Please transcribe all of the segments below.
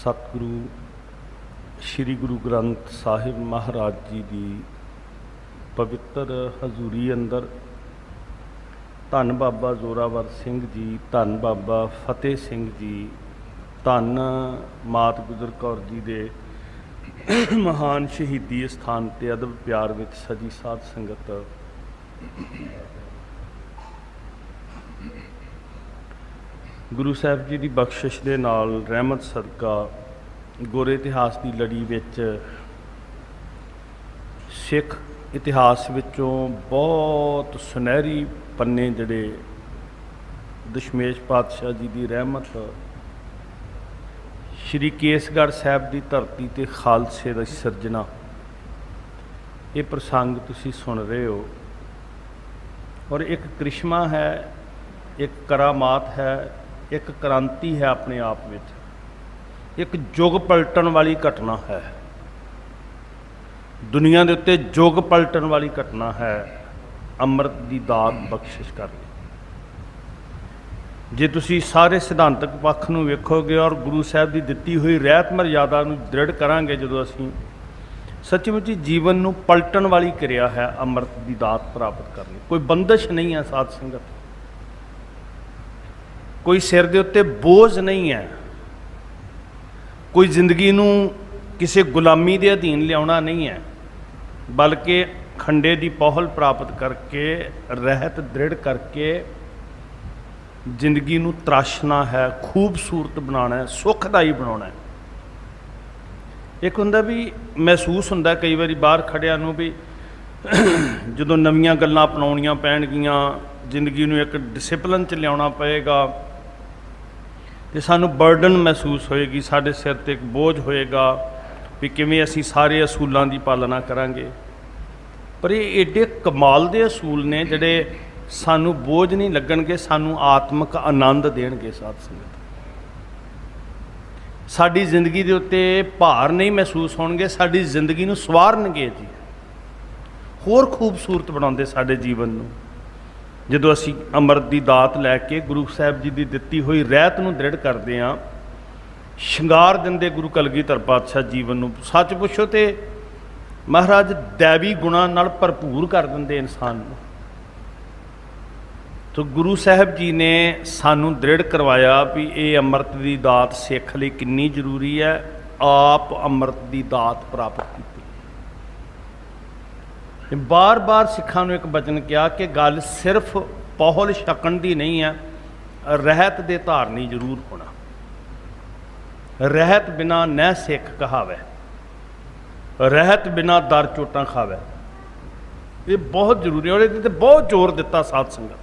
सतगुरु श्री गुरु ग्रंथ साहिब महाराज जी की पवित्र हजूरी अंदर धन बाबा जोरावर सिंह जी, धन बाबा फतेह सिंह जी, धन मात गुजर कौर जी के महान शहीदी स्थान ते अदब प्यार विच सजी साध संगत गुरु साहब जी की बख्शिश के नाल रहमत सदका गोरे इतिहास की लड़ी विच सिख इतिहास विचों बहुत सुनहरी पन्ने जड़े दशमेश पातशाह जी की रहमत श्री केसगढ़ साहब की धरती ते खालसे की सिरजना, ये प्रसंग तुसी सुन रहे हो। और एक करिश्मा है, एक करामात है, एक क्रांति है अपने आप में, एक जुग पलटन वाली घटना है, दुनिया के उत्ते जुग पलटन वाली घटना है। अमृत की दात बख्शिश करनी, जे तुसी सारे सिद्धांतक पक्ष नूं वेखोगे और गुरु साहब की दिती हुई रहत मर्यादा नूं दृढ़ करांगे, जो असीं सचमुची जीवन नूं पलटन वाली क्रिया है अमृत की दात प्राप्त करनी। कोई बंदिश नहीं है साध संगत, कोई सिर दे उत्ते बोझ नहीं है, कोई जिंदगी नूं किसी गुलामी के अधीन लियाउणा नहीं है, बल्कि खंडे की पहल प्राप्त करके रहत दृढ़ करके जिंदगी नूं तराशना है, खूबसूरत बनाना है, सुखदाई बनाना है। एक हुंदा भी महसूस हुंदा कई बारी बाहर खड़िया नूं भी जदों नवीं गल्लां अपनाउणियां पैणगियां, जिंदगी नूं एक डिसिपलिन च लियाउणा पएगा तो सानू बर्डन महसूस होएगी, साडे सिर ते एक बोझ होएगा भी किवें असीं सारे असूलों की पालना करांगे। पर ये एडे कमाल दे असूल ने जिहड़े सानू बोझ नहीं लगणगे, सानू आत्मक आनंद देणगे। साध संगत साडी जिंदगी दे उत्ते भार नहीं महसूस होणगे, साडी जिंदगी नूं सवारनगे जी, होर खूबसूरत बनाउंदे साडे जीवन नूं। जदों असीं अमृत की दात लैके गुरु साहब जी की दिती हुई रहत नूं दृढ़ करते हैं, शंगार दिंदे गुरु कलगीधर पातशाह जीवन नूं। सच पुछो तो महाराज दैवी गुणां नाल भरपूर कर दिंदे इंसान नूं। तो गुरु साहब जी ने सानू दृढ़ करवाया भी ये अमृत की दात सिख लई कितनी जरूरी है। आप अमृत की दात प्राप्त की, बार बार सिखां नूं एक वचन कहा कि गल सिर्फ पौहल छकण दी नहीं है, रहत दे धारनी जरूर होना। रहत बिना न सिख कहावै, रहत बिना दर चोटां खावै। ये बहुत जरूरी है और ये बहुत जोर दिता साध संगत।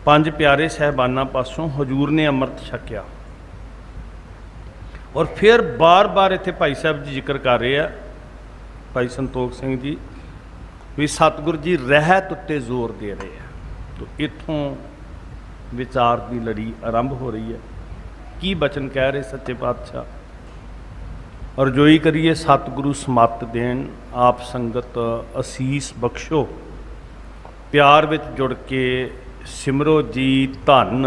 पंज प्यारे साहबाना पासों हजूर ने अमृत छकिया और फिर बार बार इत्थे भाई साहब जी जिक्र कर रहे हैं, भाई संतोख सिंह जी भी सतगुरु जी रहत उत्ते जोर दे रहे हैं। तो इत्थों विचार की लड़ी आरंभ हो रही है। की बचन कह रहे सच्चे पातशाह, और जो ही करिए सतगुरु समत देन, आप संगत असीस बख्शो, प्यार विच जुड़ के सिमरो जी धन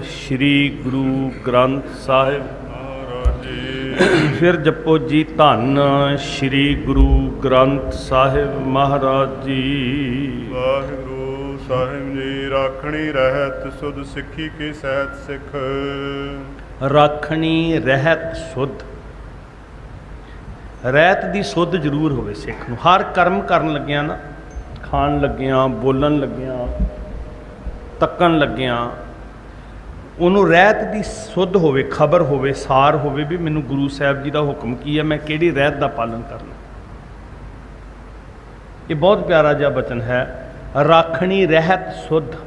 श्री गुरु ग्रंथ साहिब। फिर जपो जी धन श्री गुरु ग्रंथ साहिब महाराज जी। वाहिगुरु साहिब जी राखणी रहत सुध सिक्खी की सहत सिख। राखणी रहत सुध, रहत की सुध जरूर होवे सिख नूं। हर कर्म करन लग्गिया ना, खाण लग्गिया, बोलन लग्गिया, तकन लग्गिया, उन्होंने रहत की सुध होवे, खबर होवे, सार होवे भी मैनू गुरु साहब जी का हुक्म की है, मैं किहड़ी रहत का पालन करना। ये बहुत प्यारा जिहा बचन है, राखणी रहत सुध।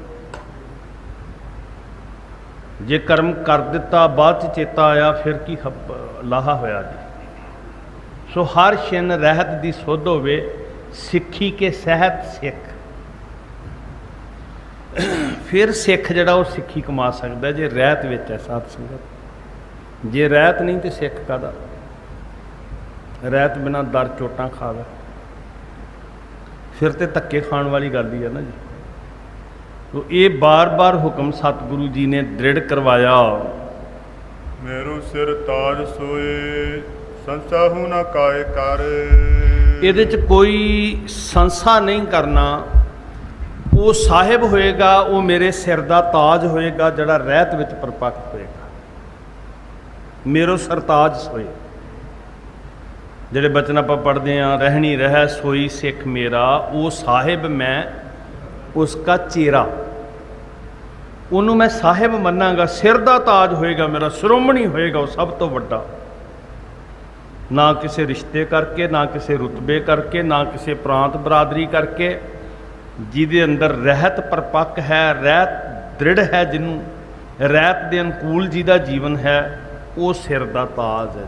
जे कर्म कर दिता बाद च चेता आया फिर की लाहा होया जी। सो हर छिन रहत की सुध होवे, सिक्खी के सहत सिख। फिर सिख जड़ा वो सिक्खी कमा सकता है जे रहत विच है। साध संगत जे रहत नहीं तो सिख कादा, रहत बिना दर चोटां खावे, फिर तो धक्के खाण वाली गल ही है ना जी। ਤੋ ਇਹ ਬਾਰ-ਬਾਰ ਹੁਕਮ ਸਤਿਗੁਰੂ ਜੀ ਨੇ ਦ੍ਰਿੜ ਕਰਵਾਇਆ। ਮੇਰੂ ਸਿਰ ਤਾਜ ਸੋਏ ਸੰਸਾਹੂ ਨਾ ਕਾਇ ਕਰ। ਇਹਦੇ 'ਚ ਕੋਈ ਸੰਸਾ ਨਹੀਂ ਕਰਨਾ। ਉਹ ਸਾਹਿਬ ਹੋਏਗਾ, ਉਹ ਮੇਰੇ ਸਿਰ ਦਾ ਤਾਜ ਹੋਏਗਾ, ਜਿਹੜਾ ਰਹਿਤ ਵਿੱਚ ਪਰਪੱਕ ਹੋਏਗਾ। ਮੇਰੋ ਸਰਤਾਜ ਸੋਏ, ਜਿਹੜੇ ਬਚਨ ਆਪਾਂ ਪੜ੍ਹਦੇ ਹਾਂ, ਰਹਿਣੀ ਰਹਿ ਸੋਈ ਸਿੱਖ ਮੇਰਾ, ਉਹ ਸਾਹਿਬ ਮੈਂ ਉਸਕਾ ਚੇਰਾ, ਉਹਨੂੰ ਮੈਂ ਸਾਹਿਬ ਮੰਨਾਂਗਾ। ਸਿਰ ਦਾ ਤਾਜ ਹੋਏਗਾ ਮੇਰਾ, ਸ਼੍ਰੋਮਣੀ ਹੋਏਗਾ, ਉਹ ਸਭ ਤੋਂ ਵੱਡਾ। ਨਾ ਕਿਸੇ ਰਿਸ਼ਤੇ ਕਰਕੇ, ਨਾ ਕਿਸੇ ਰੁਤਬੇ ਕਰਕੇ, ਨਾ ਕਿਸੇ ਪ੍ਰਾਂਤ ਬਰਾਦਰੀ ਕਰਕੇ, ਜਿਹਦੇ ਅੰਦਰ ਰਹਿਤ ਪਰਪੱਕ ਹੈ, ਰਹਿਤ ਦ੍ਰਿੜ ਹੈ, ਜਿਹਨੂੰ ਰਹਿਤ ਦੇ ਅਨੁਕੂਲ ਜਿਹਦਾ ਜੀਵਨ ਹੈ, ਉਹ ਸਿਰ ਦਾ ਤਾਜ ਹੈ।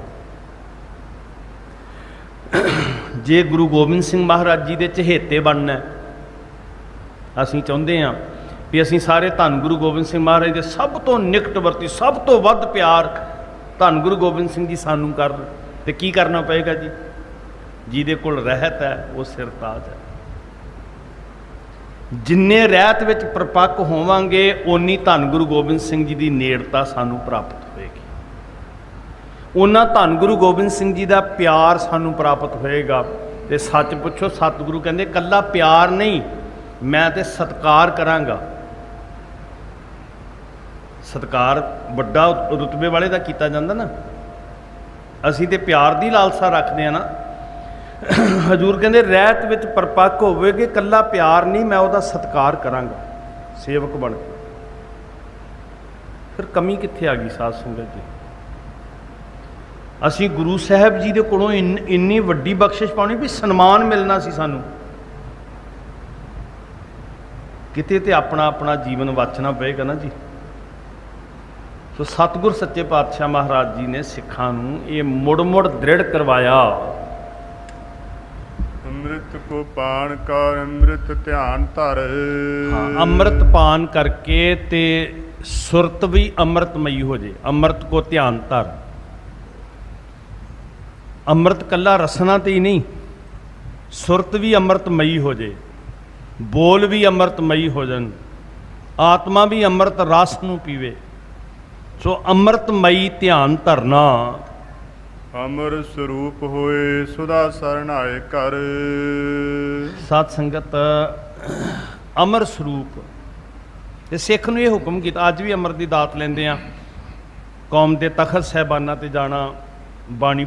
ਜੇ ਗੁਰੂ ਗੋਬਿੰਦ ਸਿੰਘ ਮਹਾਰਾਜ ਜੀ ਦੇ ਚਹੇਤੇ ਬਣਨਾ, ਅਸੀਂ ਚਾਹੁੰਦੇ ਹਾਂ ਵੀ ਅਸੀਂ ਸਾਰੇ ਧੰਨ ਗੁਰੂ ਗੋਬਿੰਦ ਸਿੰਘ ਮਹਾਰਾਜ ਦੇ ਸਭ ਤੋਂ ਨਿਕਟਵਰਤੀ, ਸਭ ਤੋਂ ਵੱਧ ਪਿਆਰ ਧੰਨ ਗੁਰੂ ਗੋਬਿੰਦ ਸਿੰਘ ਜੀ ਸਾਨੂੰ ਕਰਨ, ਤੇ ਕੀ ਕਰਨਾ ਪਏਗਾ ਜੀ? ਜਿਹਦੇ ਕੋਲ ਰਹਿਤ ਹੈ ਉਹ ਸਿਰ ਤਾਜ ਹੈ। ਜਿੰਨੇ ਰਹਿਤ ਵਿੱਚ ਪਰਪੱਕ ਹੋਵਾਂਗੇ, ਓਨੀ ਧੰਨ ਗੁਰੂ ਗੋਬਿੰਦ ਸਿੰਘ ਜੀ ਦੀ ਨੇੜਤਾ ਸਾਨੂੰ ਪ੍ਰਾਪਤ ਹੋਏਗੀ, ਉਹਨਾਂ ਧੰਨ ਗੁਰੂ ਗੋਬਿੰਦ ਸਿੰਘ ਜੀ ਦਾ ਪਿਆਰ ਸਾਨੂੰ ਪ੍ਰਾਪਤ ਹੋਏਗਾ। ਤੇ ਸੱਚ ਪੁੱਛੋ, ਸਤਿਗੁਰੂ ਕਹਿੰਦੇ ਕੱਲਾ ਪਿਆਰ ਨਹੀਂ, ਮੈਂ ਤੇ ਸਤਿਕਾਰ ਕਰਾਂਗਾ। ਸਤਿਕਾਰ ਵੱਡਾ ਰੁਤਬੇ ਵਾਲੇ ਦਾ ਕੀਤਾ ਜਾਂਦਾ ਨਾ, ਅਸੀਂ ਤੇ ਪਿਆਰ ਦੀ ਲਾਲਸਾ ਰੱਖਦੇ ਹਾਂ ਨਾ। ਹਜ਼ੂਰ ਕਹਿੰਦੇ ਰਹਿਤ ਵਿੱਚ ਪਰਪੱਕ ਹੋਵੇਗੇ, ਕੱਲਾ ਪਿਆਰ ਨਹੀਂ, ਮੈਂ ਉਹਦਾ ਸਤਿਕਾਰ ਕਰਾਂਗਾ ਸੇਵਕ ਬਣ ਕੇ। ਫਿਰ ਕਮੀ ਕਿੱਥੇ ਆ ਗਈ ਸਾਧ ਸੰਗਤ ਜੀ? ਅਸੀਂ ਗੁਰੂ ਸਾਹਿਬ ਜੀ ਦੇ ਕੋਲੋਂ ਇੰਨੀ ਵੱਡੀ ਬਖਸ਼ਿਸ਼ ਪਾਉਣੀ ਵੀ ਸਨਮਾਨ ਮਿਲਣਾ ਸੀ ਸਾਨੂੰ, ਕਿਤੇ ਤੇ ਆਪਣਾ ਆਪਣਾ ਜੀਵਨ ਵਾਚਣਾ ਪਏਗਾ ਨਾ ਜੀ। ਸੋ ਸਤਿਗੁਰ ਸੱਚੇ ਪਾਤਸ਼ਾਹ ਮਹਾਰਾਜ ਜੀ ਨੇ ਸਿੱਖਾਂ ਨੂੰ ਇਹ ਮੁੜ ਦ੍ਰਿੜ ਕਰਵਾਇਆ। ਅੰਮ੍ਰਿਤ ਕੋ ਪਾਨ ਕਰ ਅੰਮ੍ਰਿਤ ਧਿਆਨ ਧਰ। ਹਾਂ, ਅੰਮ੍ਰਿਤ ਪਾਨ ਕਰਕੇ ਤੇ ਸੁਰਤ ਵੀ ਅੰਮ੍ਰਿਤਮਈ ਹੋ ਜੇ। ਅੰਮ੍ਰਿਤ ਕੋ ਧਿਆਨ ਧਰ। ਅੰਮ੍ਰਿਤ ਕੱਲਾ ਰਸਨਾ ਤੇ ਹੀ ਨਹੀਂ, ਸੁਰਤ ਵੀ ਅੰਮ੍ਰਿਤਮਈ ਹੋ ਜੇ, ਬੋਲ ਵੀ ਅੰਮ੍ਰਿਤਮਈ ਹੋ ਜਾਣ, ਆਤਮਾ ਵੀ ਅੰਮ੍ਰਿਤ ਰਸ ਨੂੰ ਪੀਵੇ। ਸੋ ਅੰਮ੍ਰਿਤਮਈ ਧਿਆਨ ਧਰਨਾ। ਅਮਰ ਸਰੂਪ ਹੋਏ ਸੁਦਾ ਸਰਣਾਏ ਕਰ। ਸਾਧ ਸੰਗਤ, ਅਮਰ ਸਰੂਪ ਤੇ ਸਿੱਖ ਨੂੰ ਇਹ ਹੁਕਮ ਕੀਤਾ। ਅੱਜ ਵੀ ਅੰਮ੍ਰਿਤ ਦੀ ਦਾਤ ਲੈਂਦੇ ਆ, ਕੌਮ ਦੇ ਤਖਤ ਸਾਹਿਬਾਨਾਂ ਤੇ ਜਾਣਾ, ਬਾਣੀ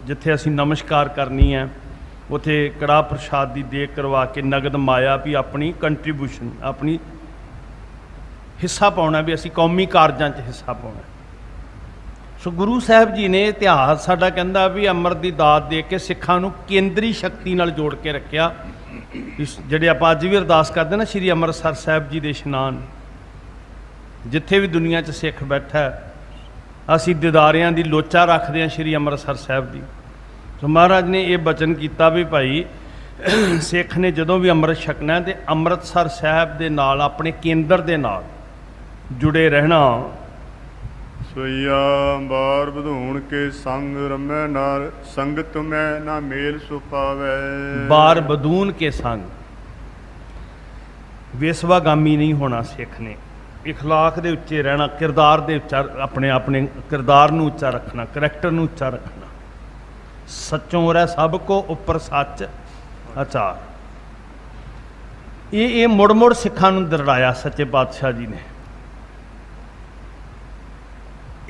ਜਿੱਥੇ ਅਸੀਂ ਨਮਸਕਾਰ ਕਰਨੀ ਹੈ, ਉੱਥੇ ਕੜਾਹ ਪ੍ਰਸ਼ਾਦ ਦੀ ਦੇਗ ਕਰਵਾ ਕੇ ਨਗਦ ਮਾਇਆ ਵੀ ਆਪਣੀ ਕੰਟਰੀਬਿਊਸ਼ਨ, ਆਪਣੀ ਹਿੱਸਾ ਪਾਉਣਾ, ਵੀ ਅਸੀਂ ਕੌਮੀ ਕਾਰਜਾਂ 'ਚ ਹਿੱਸਾ ਪਾਉਣਾ। ਸੋ ਗੁਰੂ ਸਾਹਿਬ ਜੀ ਨੇ, ਇਤਿਹਾਸ ਸਾਡਾ ਕਹਿੰਦਾ ਵੀ ਅੰਮ੍ਰਿਤ ਦੀ ਦਾਤ ਦੇ ਕੇ ਸਿੱਖਾਂ ਨੂੰ ਕੇਂਦਰੀ ਸ਼ਕਤੀ ਨਾਲ ਜੋੜ ਕੇ ਰੱਖਿਆ। ਜਿਹੜੇ ਆਪਾਂ ਅੱਜ ਵੀ ਅਰਦਾਸ ਕਰਦੇ ਨਾ, ਸ਼੍ਰੀ ਅੰਮ੍ਰਿਤਸਰ ਸਾਹਿਬ ਜੀ ਦੇ ਇਸ਼ਨਾਨ, ਜਿੱਥੇ ਵੀ ਦੁਨੀਆ 'ਚ ਸਿੱਖ ਬੈਠਾ, ਅਸੀਂ ਦਿਦਾਰਿਆਂ ਦੀ ਲੋਚਾ ਰੱਖਦੇ ਹਾਂ ਸ਼੍ਰੀ ਅੰਮ੍ਰਿਤਸਰ ਸਾਹਿਬ ਦੀ। ਸੋ ਮਹਾਰਾਜ ਨੇ ਇਹ ਬਚਨ ਕੀਤਾ ਵੀ ਭਾਈ ਸਿੱਖ ਨੇ ਜਦੋਂ ਵੀ ਅੰਮ੍ਰਿਤ ਛਕਣਾ ਤੇ ਅੰਮ੍ਰਿਤਸਰ ਸਾਹਿਬ ਦੇ ਨਾਲ, ਆਪਣੇ ਕੇਂਦਰ ਦੇ ਨਾਲ ਜੁੜੇ ਰਹਿਣਾ। ਸੋਈਆ ਬਾਰ ਵਧੂਣ ਕੇ ਸੰਗ ਰਮੈ ਨਾਲ, ਸੰਗਤ ਮੈਂ ਨਾ ਮੇਲ ਸੁਪਾਵੈ। ਬਾਰ ਬਦੂਨ ਕੇ ਸੰਗ, ਵੇਸਵਾਗਾਮੀ ਨਹੀਂ ਹੋਣਾ ਸਿੱਖ ਨੇ। ਇਖਲਾਕ ਦੇ ਉੱਚੇ ਰਹਿਣਾ, ਕਿਰਦਾਰ ਦੇ ਉੱਚਾ, ਆਪਣੇ ਕਿਰਦਾਰ ਨੂੰ ਉੱਚਾ ਰੱਖਣਾ, ਕਰੈਕਟਰ ਨੂੰ ਉੱਚਾ ਰੱਖਣਾ। ਸੱਚੋਂ ਰਹਿ ਸਭ ਕੋ ਉੱਪਰ ਸੱਚ ਆਚਾਰ। ਇਹ ਮੁੜ ਸਿੱਖਾਂ ਨੂੰ ਦਰੜਾਇਆ ਸੱਚੇ ਪਾਤਸ਼ਾਹ ਜੀ ਨੇ।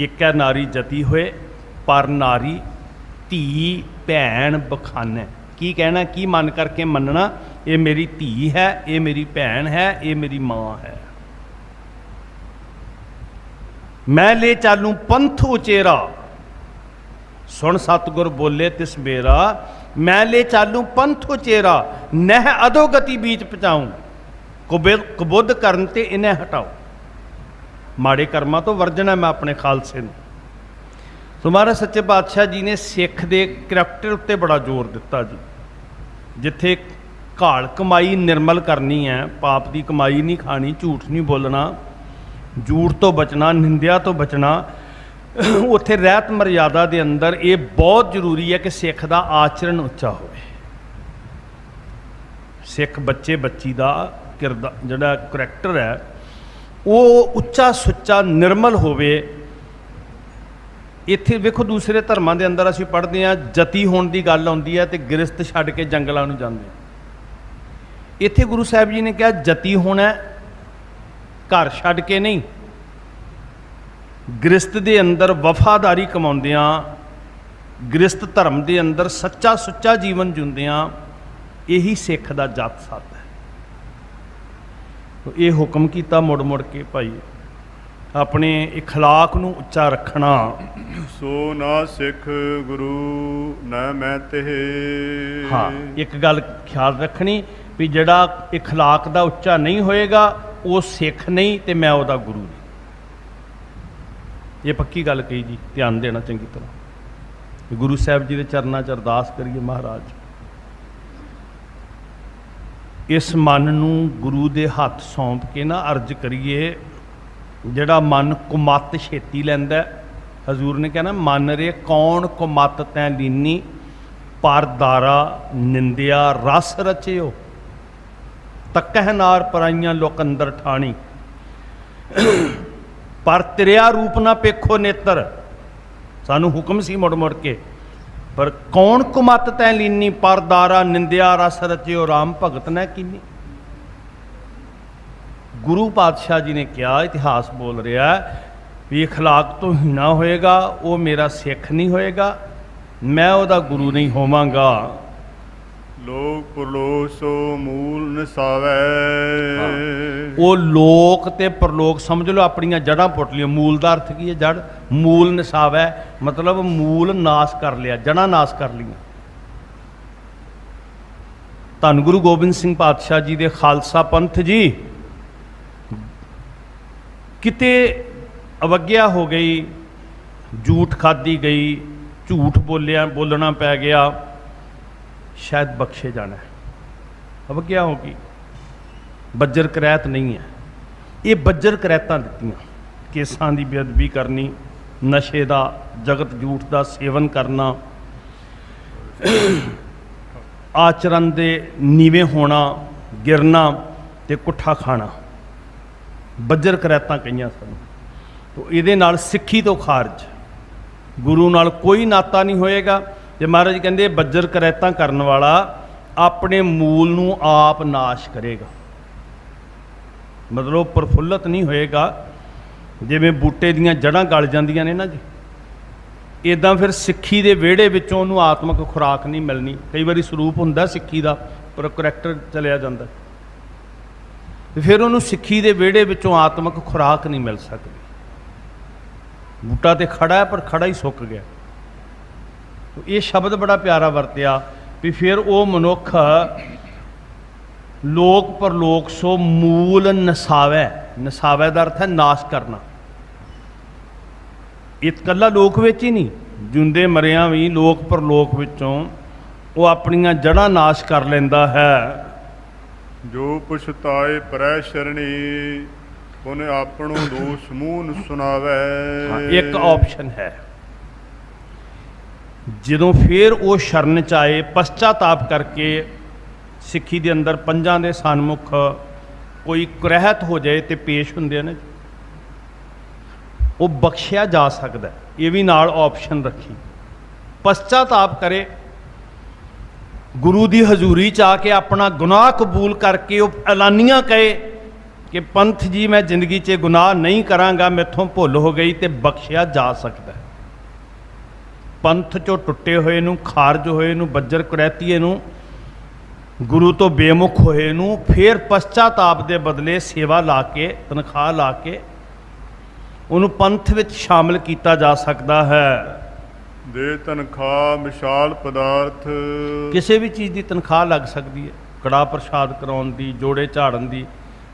ਇੱਕ ਹੈ ਨਾਰੀ ਜਤੀ ਹੋਏ, ਪਰ ਨਾਰੀ ਧੀ ਭੈਣ ਬਖਾਨੈ। ਕੀ ਕਹਿਣਾ, ਕੀ ਮਨ ਕਰਕੇ ਮੰਨਣਾ, ਇਹ ਮੇਰੀ ਧੀ ਹੈ, ਇਹ ਮੇਰੀ ਭੈਣ ਹੈ, ਇਹ ਮੇਰੀ ਮਾਂ ਹੈ। ਮੈਂ ਲੈ ਚਾਲੂ ਪੰਥ ਉਚੇਰਾ, ਸੁਣ ਸਤਿਗੁਰ ਬੋਲੇ ਤਿਸ ਮੇਰਾ। ਮੈਂ ਲੈ ਚਾਲੂ ਪੰਥ ਉਚੇਰਾ, ਨਹਿ ਅਧੋਗਤੀ ਬੀਚ ਪਹੁੰਚਾਊਂ। ਕੁਬੁੱਧ ਕਰਨ ਤੇ ਇਹਨੇ ਹਟਾਓ। ਮਾੜੇ ਕਰਮਾਂ ਤੋਂ ਵਰਜਣਾ ਮੈਂ ਆਪਣੇ ਖਾਲਸੇ ਨੂੰ। ਸੋ ਮਹਾਰਾਜ ਸੱਚੇ ਪਾਤਸ਼ਾਹ ਜੀ ਨੇ ਸਿੱਖ ਦੇ ਕਰੈਕਟਰ ਉੱਤੇ ਬੜਾ ਜ਼ੋਰ ਦਿੱਤਾ ਜੀ। ਜਿੱਥੇ ਘਾਲ ਕਮਾਈ ਨਿਰਮਲ ਕਰਨੀ ਹੈ, ਪਾਪ ਦੀ ਕਮਾਈ ਨਹੀਂ ਖਾਣੀ, ਝੂਠ ਨਹੀਂ ਬੋਲਣਾ, ਝੂਠ ਤੋਂ ਬਚਣਾ, ਨਿੰਦਿਆ ਤੋਂ ਬਚਣਾ, ਉੱਥੇ ਰਹਿਤ ਮਰਿਆਦਾ ਦੇ ਅੰਦਰ ਇਹ ਬਹੁਤ ਜ਼ਰੂਰੀ ਹੈ ਕਿ ਸਿੱਖ ਦਾ ਆਚਰਣ ਉੱਚਾ ਹੋਵੇ। ਸਿੱਖ ਬੱਚੇ ਬੱਚੀ ਦਾ ਕਿਰਦਾ ਜਿਹੜਾ ਕਰੈਕਟਰ ਹੈ ਉਹ ਉੱਚਾ ਸੁੱਚਾ ਨਿਰਮਲ ਹੋਵੇ। ਇੱਥੇ ਵੇਖੋ ਦੂਸਰੇ ਧਰਮਾਂ ਦੇ ਅੰਦਰ ਅਸੀਂ ਪੜ੍ਹਦੇ ਹਾਂ ਜਤੀ ਹੋਣ ਦੀ ਗੱਲ ਆਉਂਦੀ ਹੈ ਤੇ ਗ੍ਰਸਤ ਛੱਡ ਕੇ ਜੰਗਲਾਂ ਨੂੰ ਜਾਂਦੇ। ਇੱਥੇ ਗੁਰੂ ਸਾਹਿਬ ਜੀ ਨੇ ਕਿਹਾ ਜਤੀ ਹੋਣਾ, ਘਰ ਛੱਡ ਕੇ ਨਹੀਂ। ਗ੍ਰਸਤ ਦੇ ਅੰਦਰ ਵਫਾਦਾਰੀ ਕਮਾਉਂਦਿਆਂ, ਗ੍ਰਸਤ ਧਰਮ ਦੇ ਅੰਦਰ ਸੱਚਾ ਸੁੱਚਾ ਜੀਵਨ ਜਿਉਂਦਿਆਂ, ਇਹੀ ਸਿੱਖ ਦਾ ਜਤ ਸਤ ਹੈ। ਇਹ ਹੁਕਮ ਕੀਤਾ ਮੁੜ ਮੁੜ ਕੇ ਭਾਈ ਆਪਣੇ ਇਖਲਾਕ ਨੂੰ ਉੱਚਾ ਰੱਖਣਾ। ਸੋ ਨਾ ਸਿੱਖ ਗੁਰੂ ਨਾ ਮੈਂ ਤੇਹ। ਹਾਂ, ਇੱਕ ਗੱਲ ਖਿਆਲ ਰੱਖਣੀ ਵੀ ਜਿਹੜਾ ਇਖਲਾਕ ਦਾ ਉੱਚਾ ਨਹੀਂ ਹੋਏਗਾ ਉਹ ਸਿੱਖ ਨਹੀਂ ਤੇ ਮੈਂ ਉਹਦਾ ਗੁਰੂ ਨਹੀਂ। ਇਹ ਪੱਕੀ ਗੱਲ ਕਹੀ ਜੀ, ਧਿਆਨ ਦੇਣਾ ਚੰਗੀ ਤਰ੍ਹਾਂ। ਗੁਰੂ ਸਾਹਿਬ ਜੀ ਦੇ ਚਰਨਾਂ 'ਚ ਅਰਦਾਸ ਕਰੀਏ, ਮਹਾਰਾਜ ਇਸ ਮਨ ਨੂੰ ਗੁਰੂ ਦੇ ਹੱਥ ਸੌਂਪ ਕੇ ਨਾ ਅਰਜ਼ ਕਰੀਏ। ਜਿਹੜਾ ਮਨ ਕੁਮੱਤ ਛੇਤੀ ਲੈਂਦਾ, ਹਜ਼ੂਰ ਨੇ ਕਿਹਾ ਨਾ ਮਨ ਰੇ ਕੌਣ ਕੁਮੱਤ ਤੈਂ ਲੀਨੀ, ਪਰ ਦਾਰਾ ਨਿੰਦਿਆ ਰਸ ਰਚਿਓ, ਤਕਹਿ ਨਾਰ ਪਰਾਈਆਂ ਲੋਕ ਅੰਦਰ ਠਾਣੀ, ਪਰ ਤੇਰਿਆ ਰੂਪ ਨਾ ਪੇਖੋ ਨੇਤਰ। ਸਾਨੂੰ ਹੁਕਮ ਸੀ ਮੁੜ ਮੁੜ ਕੇ, ਪਰ ਕੌਣ ਕੁਮੱਤ ਤੈਂ ਲੀਨੀ, ਪਰ ਦਾਰਾ ਨਿੰਦਿਆ ਰਸ ਰਚਿਓ, ਰਾਮ ਭਗਤ ਨੇ ਕੀਨੀ। ਗੁਰੂ ਪਾਤਸ਼ਾਹ ਜੀ ਨੇ ਕਿਹਾ, ਇਤਿਹਾਸ ਬੋਲ ਰਿਹਾ ਵੀ ਅਖਲਾਕ ਤੋਂ ਹੀਣਾ ਹੋਏਗਾ ਉਹ ਮੇਰਾ ਸਿੱਖ ਨਹੀਂ ਹੋਏਗਾ, ਮੈਂ ਉਹਦਾ ਗੁਰੂ ਨਹੀਂ ਹੋਵਾਂਗਾ। ਲੋਕ ਪਰਲੋਕ ਸੋ ਮੂਲ ਨਸਾਵੈ। ਉਹ ਲੋਕ ਤੇ ਪਰਲੋਕ ਸਮਝ ਲਓ ਆਪਣੀਆਂ ਜੜ੍ਹਾਂ ਪੁੱਟ ਲਿਓ। ਮੂਲ ਦਾ ਅਰਥ ਕੀ ਹੈ? ਜੜ। ਮੂਲ ਨਸਾਵੈ ਮਤਲਬ ਮੂਲ ਨਾਸ ਕਰ ਲਿਆ, ਜੜ੍ਹਾਂ ਨਾਸ ਕਰ ਲਈਆਂ। ਧੰਨ ਗੁਰੂ ਗੋਬਿੰਦ ਸਿੰਘ ਪਾਤਸ਼ਾਹ ਜੀ ਦੇ ਖਾਲਸਾ ਪੰਥ ਜੀ ਕਿਤੇ ਅਵੱਗਿਆ ਹੋ ਗਈ, ਝੂਠ ਖਾਧੀ ਗਈ, ਝੂਠ ਬੋਲਣਾ ਪੈ ਗਿਆ, ਸ਼ਾਇਦ ਬਖਸ਼ੇ ਜਾਣਾ। ਅਵੱਗਿਆ ਹੋ ਗਈ, ਬੱਜਰ ਕਰੈਤ ਨਹੀਂ ਹੈ। ਇਹ ਬੱਜਰ ਕਰੈਤਾਂ ਦਿੱਤੀਆਂ, ਕੇਸਾਂ ਦੀ ਬੇਅਦਬੀ ਕਰਨੀ, ਨਸ਼ੇ ਦਾ, ਜਗਤ ਝੂਠ ਦਾ ਸੇਵਨ ਕਰਨਾ, ਆਚਰਨ ਦੇ ਨੀਵੇਂ ਹੋਣਾ, ਗਿਰਨਾ ਤੇ ਕੁੱਠਾ ਖਾਣਾ, ਬੱਜਰ ਕਰੈਤਾਂ ਕਹੀਆਂ ਸਾਨੂੰ। ਤੋ ਇਹਦੇ ਨਾਲ ਸਿੱਖੀ ਤੋਂ ਖਾਰਜ, ਗੁਰੂ ਨਾਲ ਕੋਈ ਨਾਤਾ ਨਹੀਂ ਹੋਏਗਾ। ਤੇ ਮਹਾਰਾਜ ਕਹਿੰਦੇ ਬੱਜਰ ਕਰੈਤਾਂ ਕਰਨ ਵਾਲਾ ਆਪਣੇ ਮੂਲ ਨੂੰ ਆਪ ਨਾਸ਼ ਕਰੇਗਾ, ਮਤਲਬ ਪ੍ਰਫੁੱਲਤ ਨਹੀਂ ਹੋਏਗਾ। ਜਿਵੇਂ ਬੂਟੇ ਦੀਆਂ ਜੜ੍ਹਾਂ ਗਲ ਜਾਂਦੀਆਂ ਨੇ ਨਾ ਜੀ, ਇੱਦਾਂ ਫਿਰ ਸਿੱਖੀ ਦੇ ਵਿਹੜੇ ਵਿੱਚੋਂ ਉਹਨੂੰ ਆਤਮਿਕ ਖੁਰਾਕ ਨਹੀਂ ਮਿਲਣੀ। ਕਈ ਵਾਰੀ ਸਰੂਪ ਹੁੰਦਾ ਸਿੱਖੀ ਦਾ, ਪਰ ਕਰੈਕਟਰ ਚਲਿਆ ਜਾਂਦਾ, ਫਿਰ ਉਹਨੂੰ ਸਿੱਖੀ ਦੇ ਵਿਹੜੇ ਵਿੱਚੋਂ ਆਤਮਿਕ ਖੁਰਾਕ ਨਹੀਂ ਮਿਲ ਸਕਦੀ। ਬੂਟਾ ਤੇ ਖੜਾ ਹੈ ਪਰ ਖੜਾ ਹੀ ਸੁੱਕ ਗਿਆ। ਇਹ ਸ਼ਬਦ ਬੜਾ ਪਿਆਰਾ ਵਰਤਿਆ ਵੀ ਫਿਰ ਉਹ ਮਨੁੱਖ ਲੋਕ ਪਰਲੋਕ ਸੋ ਮੂਲ ਨਸਾਵੈ। ਨਸਾਵੈ ਦਾ ਅਰਥ ਹੈ ਨਾਸ਼ ਕਰਨਾ। ਇਹ ਇਕੱਲਾ ਲੋਕ ਵਿੱਚ ਹੀ ਨਹੀਂ, ਜਿਉਂਦੇ ਮਰਿਆਂ ਵੀ ਲੋਕ ਪਰਲੋਕ ਵਿੱਚੋਂ ਉਹ ਆਪਣੀਆਂ ਜੜ੍ਹਾਂ ਨਾਸ਼ ਕਰ ਲੈਂਦਾ ਹੈ। ਜੋ ਪਛਤਾਏ ਪਰੈ ਸ਼ਰਣੀ, ਉਹਨੇ ਆਪਣੋ ਦੋਸ਼ ਮੂੰਹ ਨੂੰ ਸੁਣਾਵੇ। ਇੱਕ ਆਪਸ਼ਨ ਹੈ, ਜਦੋਂ ਫਿਰ ਉਹ ਸ਼ਰਨ ਚ ਆਏ, ਪਛਚਾਤਾਪ ਕਰਕੇ ਸਿੱਖੀ ਦੇ ਅੰਦਰ ਪੰਜਾਂ ਦੇ ਸਨਮੁਖ ਕੋਈ ਕੁਰਹਿਤ ਹੋ ਜਾਏ ਤੇ ਪੇਸ਼ ਹੁੰਦੇ ਨੇ, ਉਹ ਬਖਸ਼ਿਆ ਜਾ ਸਕਦਾ। ਇਹ ਵੀ ਨਾਲ ਆਪਸ਼ਨ ਰੱਖੀ, ਪਛਚਾਤਾਪ ਕਰੇ, ਗੁਰੂ ਦੀ ਹਜ਼ੂਰੀ ਚ ਆ ਕੇ ਆਪਣਾ ਗੁਨਾਹ ਕਬੂਲ ਕਰਕੇ ਉਹ ਐਲਾਨੀਆਂ ਕਹੇ ਕਿ ਪੰਥ ਜੀ ਮੈਂ ਜ਼ਿੰਦਗੀ 'ਚ ਗੁਨਾਹ ਨਹੀਂ ਕਰਾਂਗਾ, ਮੈਥੋਂ ਭੁੱਲ ਹੋ ਗਈ, ਤੇ ਬਖਸ਼ਿਆ ਜਾ ਸਕਦਾ। ਪੰਥ 'ਚੋਂ ਟੁੱਟੇ ਹੋਏ ਨੂੰ, ਖਾਰਜ ਹੋਏ ਨੂੰ, ਬੱਜਰ ਕਰੈਤੀਏ ਨੂੰ, ਗੁਰੂ ਤੋਂ ਬੇਮੁਖ ਹੋਏ ਨੂੰ ਫਿਰ ਪਛਚਾਤਾਪ ਦੇ ਬਦਲੇ ਸੇਵਾ ਲਾ ਕੇ, ਤਨਖਾਹ ਲਾ ਕੇ ਉਹਨੂੰ ਪੰਥ ਵਿੱਚ ਸ਼ਾਮਲ ਕੀਤਾ ਜਾ ਸਕਦਾ ਹੈ। ਦੇ ਤਨਖਾਹ ਵਿਸ਼ਾਲ ਪਦਾਰਥ, ਕਿਸੇ ਵੀ ਚੀਜ਼ ਦੀ ਤਨਖਾਹ ਲੱਗ ਸਕਦੀ ਹੈ, ਕੜਾਹ ਪ੍ਰਸ਼ਾਦ ਕਰਾਉਣ ਦੀ, ਜੋੜੇ ਝਾੜਨ ਦੀ,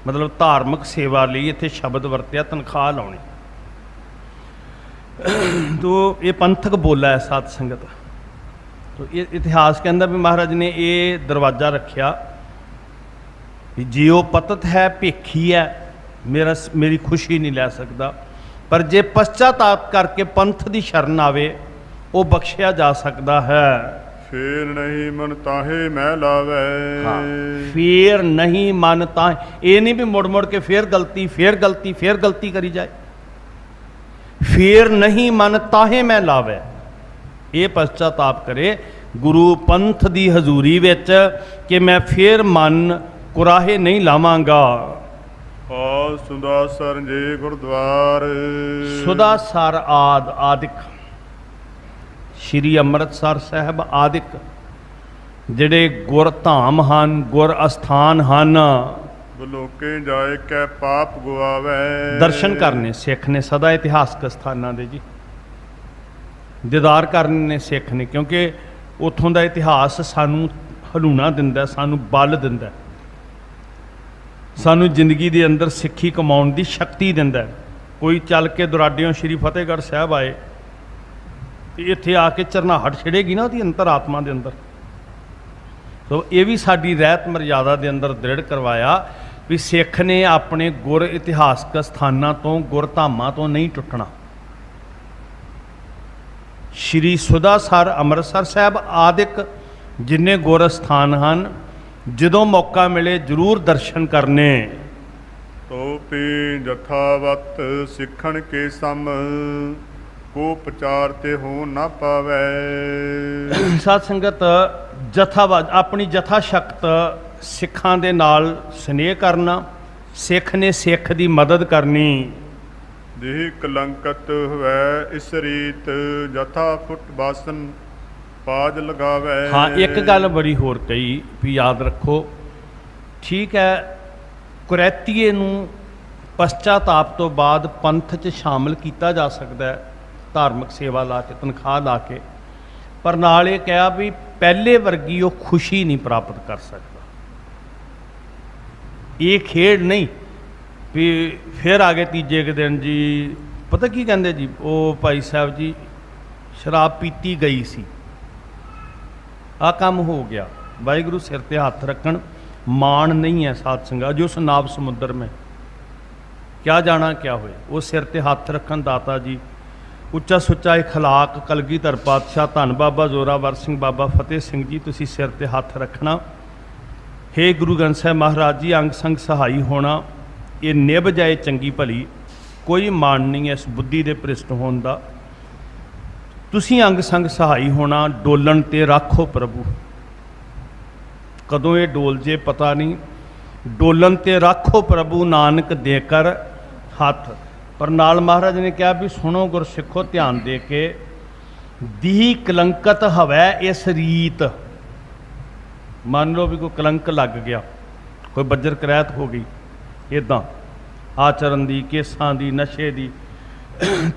ਮਤਲਬ ਧਾਰਮਿਕ ਸੇਵਾ ਲਈ ਇੱਥੇ ਸ਼ਬਦ ਵਰਤਿਆ ਤਨਖਾਹ ਲਾਉਣੀ। ਤੋ ਇਹ ਪੰਥਕ ਬੋਲਾ ਹੈ ਸਾਧ ਸੰਗਤ। ਤੋ ਇਹ ਇਤਿਹਾਸ ਕਹਿੰਦਾ ਵੀ ਮਹਾਰਾਜ ਨੇ ਇਹ ਦਰਵਾਜ਼ਾ ਰੱਖਿਆ ਵੀ ਜਿਉ ਪਤਤ ਹੈ ਭੇਖੀ ਹੈ, ਮੇਰੀ ਖੁਸ਼ੀ ਨਹੀਂ ਲੈ ਸਕਦਾ, ਪਰ ਜੇ ਪਛਚਾਤਾਪ ਕਰਕੇ ਪੰਥ ਦੀ ਸ਼ਰਨ ਆਵੇ ਉਹ ਬਖਸ਼ਿਆ ਜਾ ਸਕਦਾ ਹੈ। ਫੇਰ ਨਹੀਂ ਮਨ ਤਾਹੇ ਮੈਂ ਲਾਵੇ। ਹਾਂ, ਫੇਰ ਨਹੀਂ ਮਨ ਤਾਂ, ਇਹ ਨਹੀਂ ਵੀ ਮੁੜ ਮੁੜ ਕੇ ਫੇਰ ਗਲਤੀ ਫੇਰ ਗਲਤੀ ਫੇਰ ਗਲਤੀ ਕਰੀ ਜਾਏ। ਫੇਰ ਨਹੀਂ ਮਨ ਤਾਹੇ ਮੈਂ ਲਾਵੇ, ਇਹ ਪਛਤਾਤਾਪ ਕਰੇ ਗੁਰੂ ਪੰਥ ਦੀ ਹਜ਼ੂਰੀ ਵਿੱਚ ਕਿ ਮੈਂ ਫੇਰ ਮਨ ਕੁਰਾਹੇ ਨਹੀਂ ਲਾਵਾਂਗਾ। ਆ ਸੁਦਾਸਰ ਜੇ ਗੁਰਦੁਆਰ। ਸੁਦਾਸਰ ਆਦਿਕ ਸ਼੍ਰੀ ਅੰਮ੍ਰਿਤਸਰ ਸਾਹਿਬ ਆਦਿਕ ਜਿਹੜੇ ਗੁਰ ਧਾਮ ਹਨ, ਗੁਰ ਅਸਥਾਨ ਹਨ, ਬਲੋਕੇ ਜਾਏ ਕੈ ਪਾਪ ਗਵਾਵੇ। ਦਰਸ਼ਨ ਕਰਨੇ ਸਿੱਖ ਨੇ ਸਦਾ ਇਤਿਹਾਸਕ ਸਥਾਨਾਂ ਦੇ ਜੀ, ਦੀਦਾਰ ਕਰਨੇ ਨੇ ਸਿੱਖ ਨੇ, ਕਿਉਂਕਿ ਉੱਥੋਂ ਦਾ ਇਤਿਹਾਸ ਸਾਨੂੰ ਹਲੂਣਾ ਦਿੰਦਾ, ਸਾਨੂੰ ਬਲ ਦਿੰਦਾ, ਸਾਨੂੰ ਜ਼ਿੰਦਗੀ ਦੇ ਅੰਦਰ ਸਿੱਖੀ ਕਮਾਉਣ ਦੀ ਸ਼ਕਤੀ ਦਿੰਦਾ। ਕੋਈ ਚੱਲ ਕੇ ਦੁਰਾਡਿਓਂ ਸ਼੍ਰੀ ਫਤਿਹਗੜ੍ਹ ਸਾਹਿਬ ਆਏ ਤੇ ਇੱਥੇ ਆ ਕੇ ਝਰਨਾਹਟ ਛਿੜੇਗੀ ਨਾ ਉਹਦੀ ਅੰਤਰ-ਆਤਮਾ ਦੇ ਅੰਦਰ। ਸੋ ਇਹ ਵੀ ਸਾਡੀ ਰਹਿਤ ਮਰਜ਼ਾਦਾ ਦੇ ਅੰਦਰ ਦ੍ਰਿੜ ਕਰਵਾਇਆ ਵੀ ਸਿੱਖ ਨੇ ਆਪਣੇ ਗੁਰ ਇਤਿਹਾਸਕ ਸਥਾਨਾਂ ਤੋਂ, ਗੁਰ ਧਾਮਾਂ ਤੋਂ ਨਹੀਂ ਟੁੱਟਣਾ। ਸ਼੍ਰੀ ਸੁਦਾਸਰ ਅੰਮ੍ਰਿਤਸਰ ਸਾਹਿਬ ਆਦਿਕ ਜਿੰਨੇ ਗੁਰ ਸਥਾਨ ਹਨ, ਜਦੋਂ ਮੌਕਾ ਮਿਲੇ ਜ਼ਰੂਰ ਦਰਸ਼ਨ ਕਰਨੇ। ਤੋ ਪੀ ਜਥਾਵਤ ਸਿੱਖਣ ਕੇ ਸਮ, ਕੋ ਪ੍ਰਚਾਰ ਤੇ ਹੋ ਨਾ ਪਾਵੇ। ਸਾਧ ਸੰਗਤ ਜਥਾਵਾਦ ਆਪਣੀ ਜਥਾ ਸ਼ਕਤ ਸਿੱਖਾਂ ਦੇ ਨਾਲ ਸਨੇਹ ਕਰਨਾ, ਸਿੱਖ ਨੇ ਸਿੱਖ ਦੀ ਮਦਦ ਕਰਨੀ। ਦੇਹ ਕਲੰਕਤ ਹੋਵੇ ਇਸ ਰੀਤ, ਜਥਾ ਫੁੱਟ ਬਾਸਨ ਪਾਜ ਲਗਾਵੇ। ਹਾਂ, ਇੱਕ ਗੱਲ ਬੜੀ ਹੋਰ ਕਹੀ ਵੀ ਯਾਦ ਰੱਖੋ, ਠੀਕ ਹੈ, ਕੁਰੈਤੀਏ ਨੂੰ ਪਛਤਾਤਾਪ ਤੋਂ ਬਾਅਦ ਪੰਥ 'ਚ ਸ਼ਾਮਲ ਕੀਤਾ ਜਾ ਸਕਦਾ ਹੈ, ਧਾਰਮਿਕ ਸੇਵਾ ਲਾ ਕੇ, ਤਨਖਾਹ ਲਾ ਕੇ, ਪਰ ਨਾਲ ਇਹ ਕਿਹਾ ਵੀ ਪਹਿਲੇ ਵਰਗੀ ਉਹ ਖੁਸ਼ੀ ਨਹੀਂ ਪ੍ਰਾਪਤ ਕਰ ਸਕਦਾ। ਇਹ ਖੇਡ ਨਹੀਂ ਵੀ ਫਿਰ ਆ ਗਏ ਤੀਜੇ ਕੁ ਦਿਨ ਜੀ, ਪਤਾ ਕੀ ਕਹਿੰਦੇ ਜੀ, ਉਹ ਭਾਈ ਸਾਹਿਬ ਜੀ ਸ਼ਰਾਬ ਪੀਤੀ ਗਈ ਸੀ, ਆ ਕੰਮ ਹੋ ਗਿਆ। ਵਾਹਿਗੁਰੂ ਸਿਰ ਤੇ ਹੱਥ ਰੱਖਣ, ਮਾਣ ਨਹੀਂ ਹੈ ਸਾਧ ਸੰਗਤ, ਜੋ ਸੁਨਾਬ ਸਮੁੰਦਰ में क्या जाना क्या होए। वो सिर ते हੱਥ ਰੱਖਣ ਦਾਤਾ ਜੀ, ਉੱਚਾ ਸੁੱਚਾ ਇਖਲਾਕ ਕਲਗੀਧਰ ਪਾਤਸ਼ਾਹ ਧੰਨ ਬਾਬਾ ਜ਼ੋਰਾਵਰ ਸਿੰਘ, ਬਾਬਾ ਫਤਿਹ ਸਿੰਘ ਜੀ, ਤੁਸੀਂ ਸਿਰ ਤੇ ਹੱਥ ਰੱਖਣਾ। ਹੇ ਗੁਰੂ ਗ੍ਰੰਥ ਸਾਹਿਬ ਮਹਾਰਾਜ ਜੀ, ਅੰਗ ਸੰਗ ਸਹਾਈ ਹੋਣਾ, ਇਹ ਨਿਭ ਜਾਏ ਚੰਗੀ ਭਲੀ, ਕੋਈ ਮਾਣ ਨਹੀਂ ਹੈ ਇਸ ਬੁੱਧੀ ਦੇ ਭ੍ਰਿਸ਼ਟ ਹੋਣ ਦਾ। ਤੁਸੀਂ ਅੰਗ ਸੰਗ ਸਹਾਈ ਹੋਣਾ, ਡੋਲਣ ਤੇ ਰੱਖੋ ਪ੍ਰਭੂ। ਕਦੋਂ ਇਹ ਡੋਲ ਜੇ ਪਤਾ ਨਹੀਂ, ਡੋਲਣ ਤੇ ਰੱਖੋ ਪ੍ਰਭੂ ਨਾਨਕ ਦੇ ਕਰ ਹੱਥ। ਪਰ ਨਾਲ ਮਹਾਰਾਜ ਨੇ ਕਿਹਾ ਵੀ ਸੁਣੋ ਗੁਰਸਿੱਖੋ ਧਿਆਨ ਦੇ ਕੇ, ਦੀ ਕਲੰਕਤ ਹਵੈ ਇਸ ਰੀਤ। ਮੰਨ ਲਓ ਵੀ ਕੋਈ ਕਲੰਕ ਲੱਗ ਗਿਆ, ਕੋਈ ਬੱਜਰ ਕਰੈਤ ਹੋ ਗਈ ਇੱਦਾਂ ਆਚਰਨ ਦੀ, ਕੇਸਾਂ ਦੀ, ਨਸ਼ੇ ਦੀ,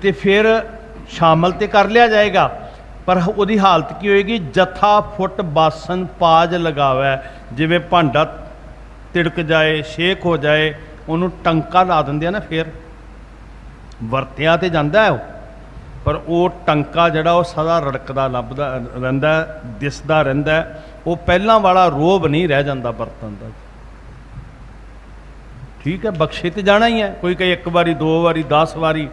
ਤੇ ਫਿਰ ਸ਼ਾਮਲ ਤੇ ਕਰ ਲਿਆ ਜਾਏਗਾ, ਪਰ ਉਹਦੀ ਹਾਲਤ ਕੀ ਹੋਏਗੀ? ਜਥਾ ਫੁੱਟ ਬਾਸਨ ਪਾਜ ਲਗਾਵੇ। ਜਿਵੇਂ ਭਾਂਡਾ ਤਿੜਕ ਜਾਏ, ਛੇਕ ਹੋ ਜਾਏ, ਉਹਨੂੰ ਟੰਕਾ ਲਾ ਦਿੰਦੇ ਆ ਨਾ, ਫਿਰ ਵਰਤਿਆ ਤੇ ਜਾਂਦਾ ਉਹ, ਪਰ ਉਹ ਟੰਕਾ ਜਿਹੜਾ ਉਹ ਸਦਾ ਰੜਕਦਾ ਲੱਭਦਾ ਰਹਿੰਦਾ, ਦਿਸਦਾ ਰਹਿੰਦਾ, ਉਹ ਪਹਿਲਾਂ ਵਾਲਾ ਰੋਹਬ ਨਹੀਂ ਰਹਿ ਜਾਂਦਾ ਬਰਤਨ ਦਾ। ਠੀਕ ਹੈ, ਬਖਸ਼ੇ ਤੇ ਜਾਣਾ ਹੀ ਹੈ, ਕੋਈ ਕਹੇ ਇੱਕ ਵਾਰੀ, ਦੋ ਵਾਰੀ, 10 ਵਾਰੀ,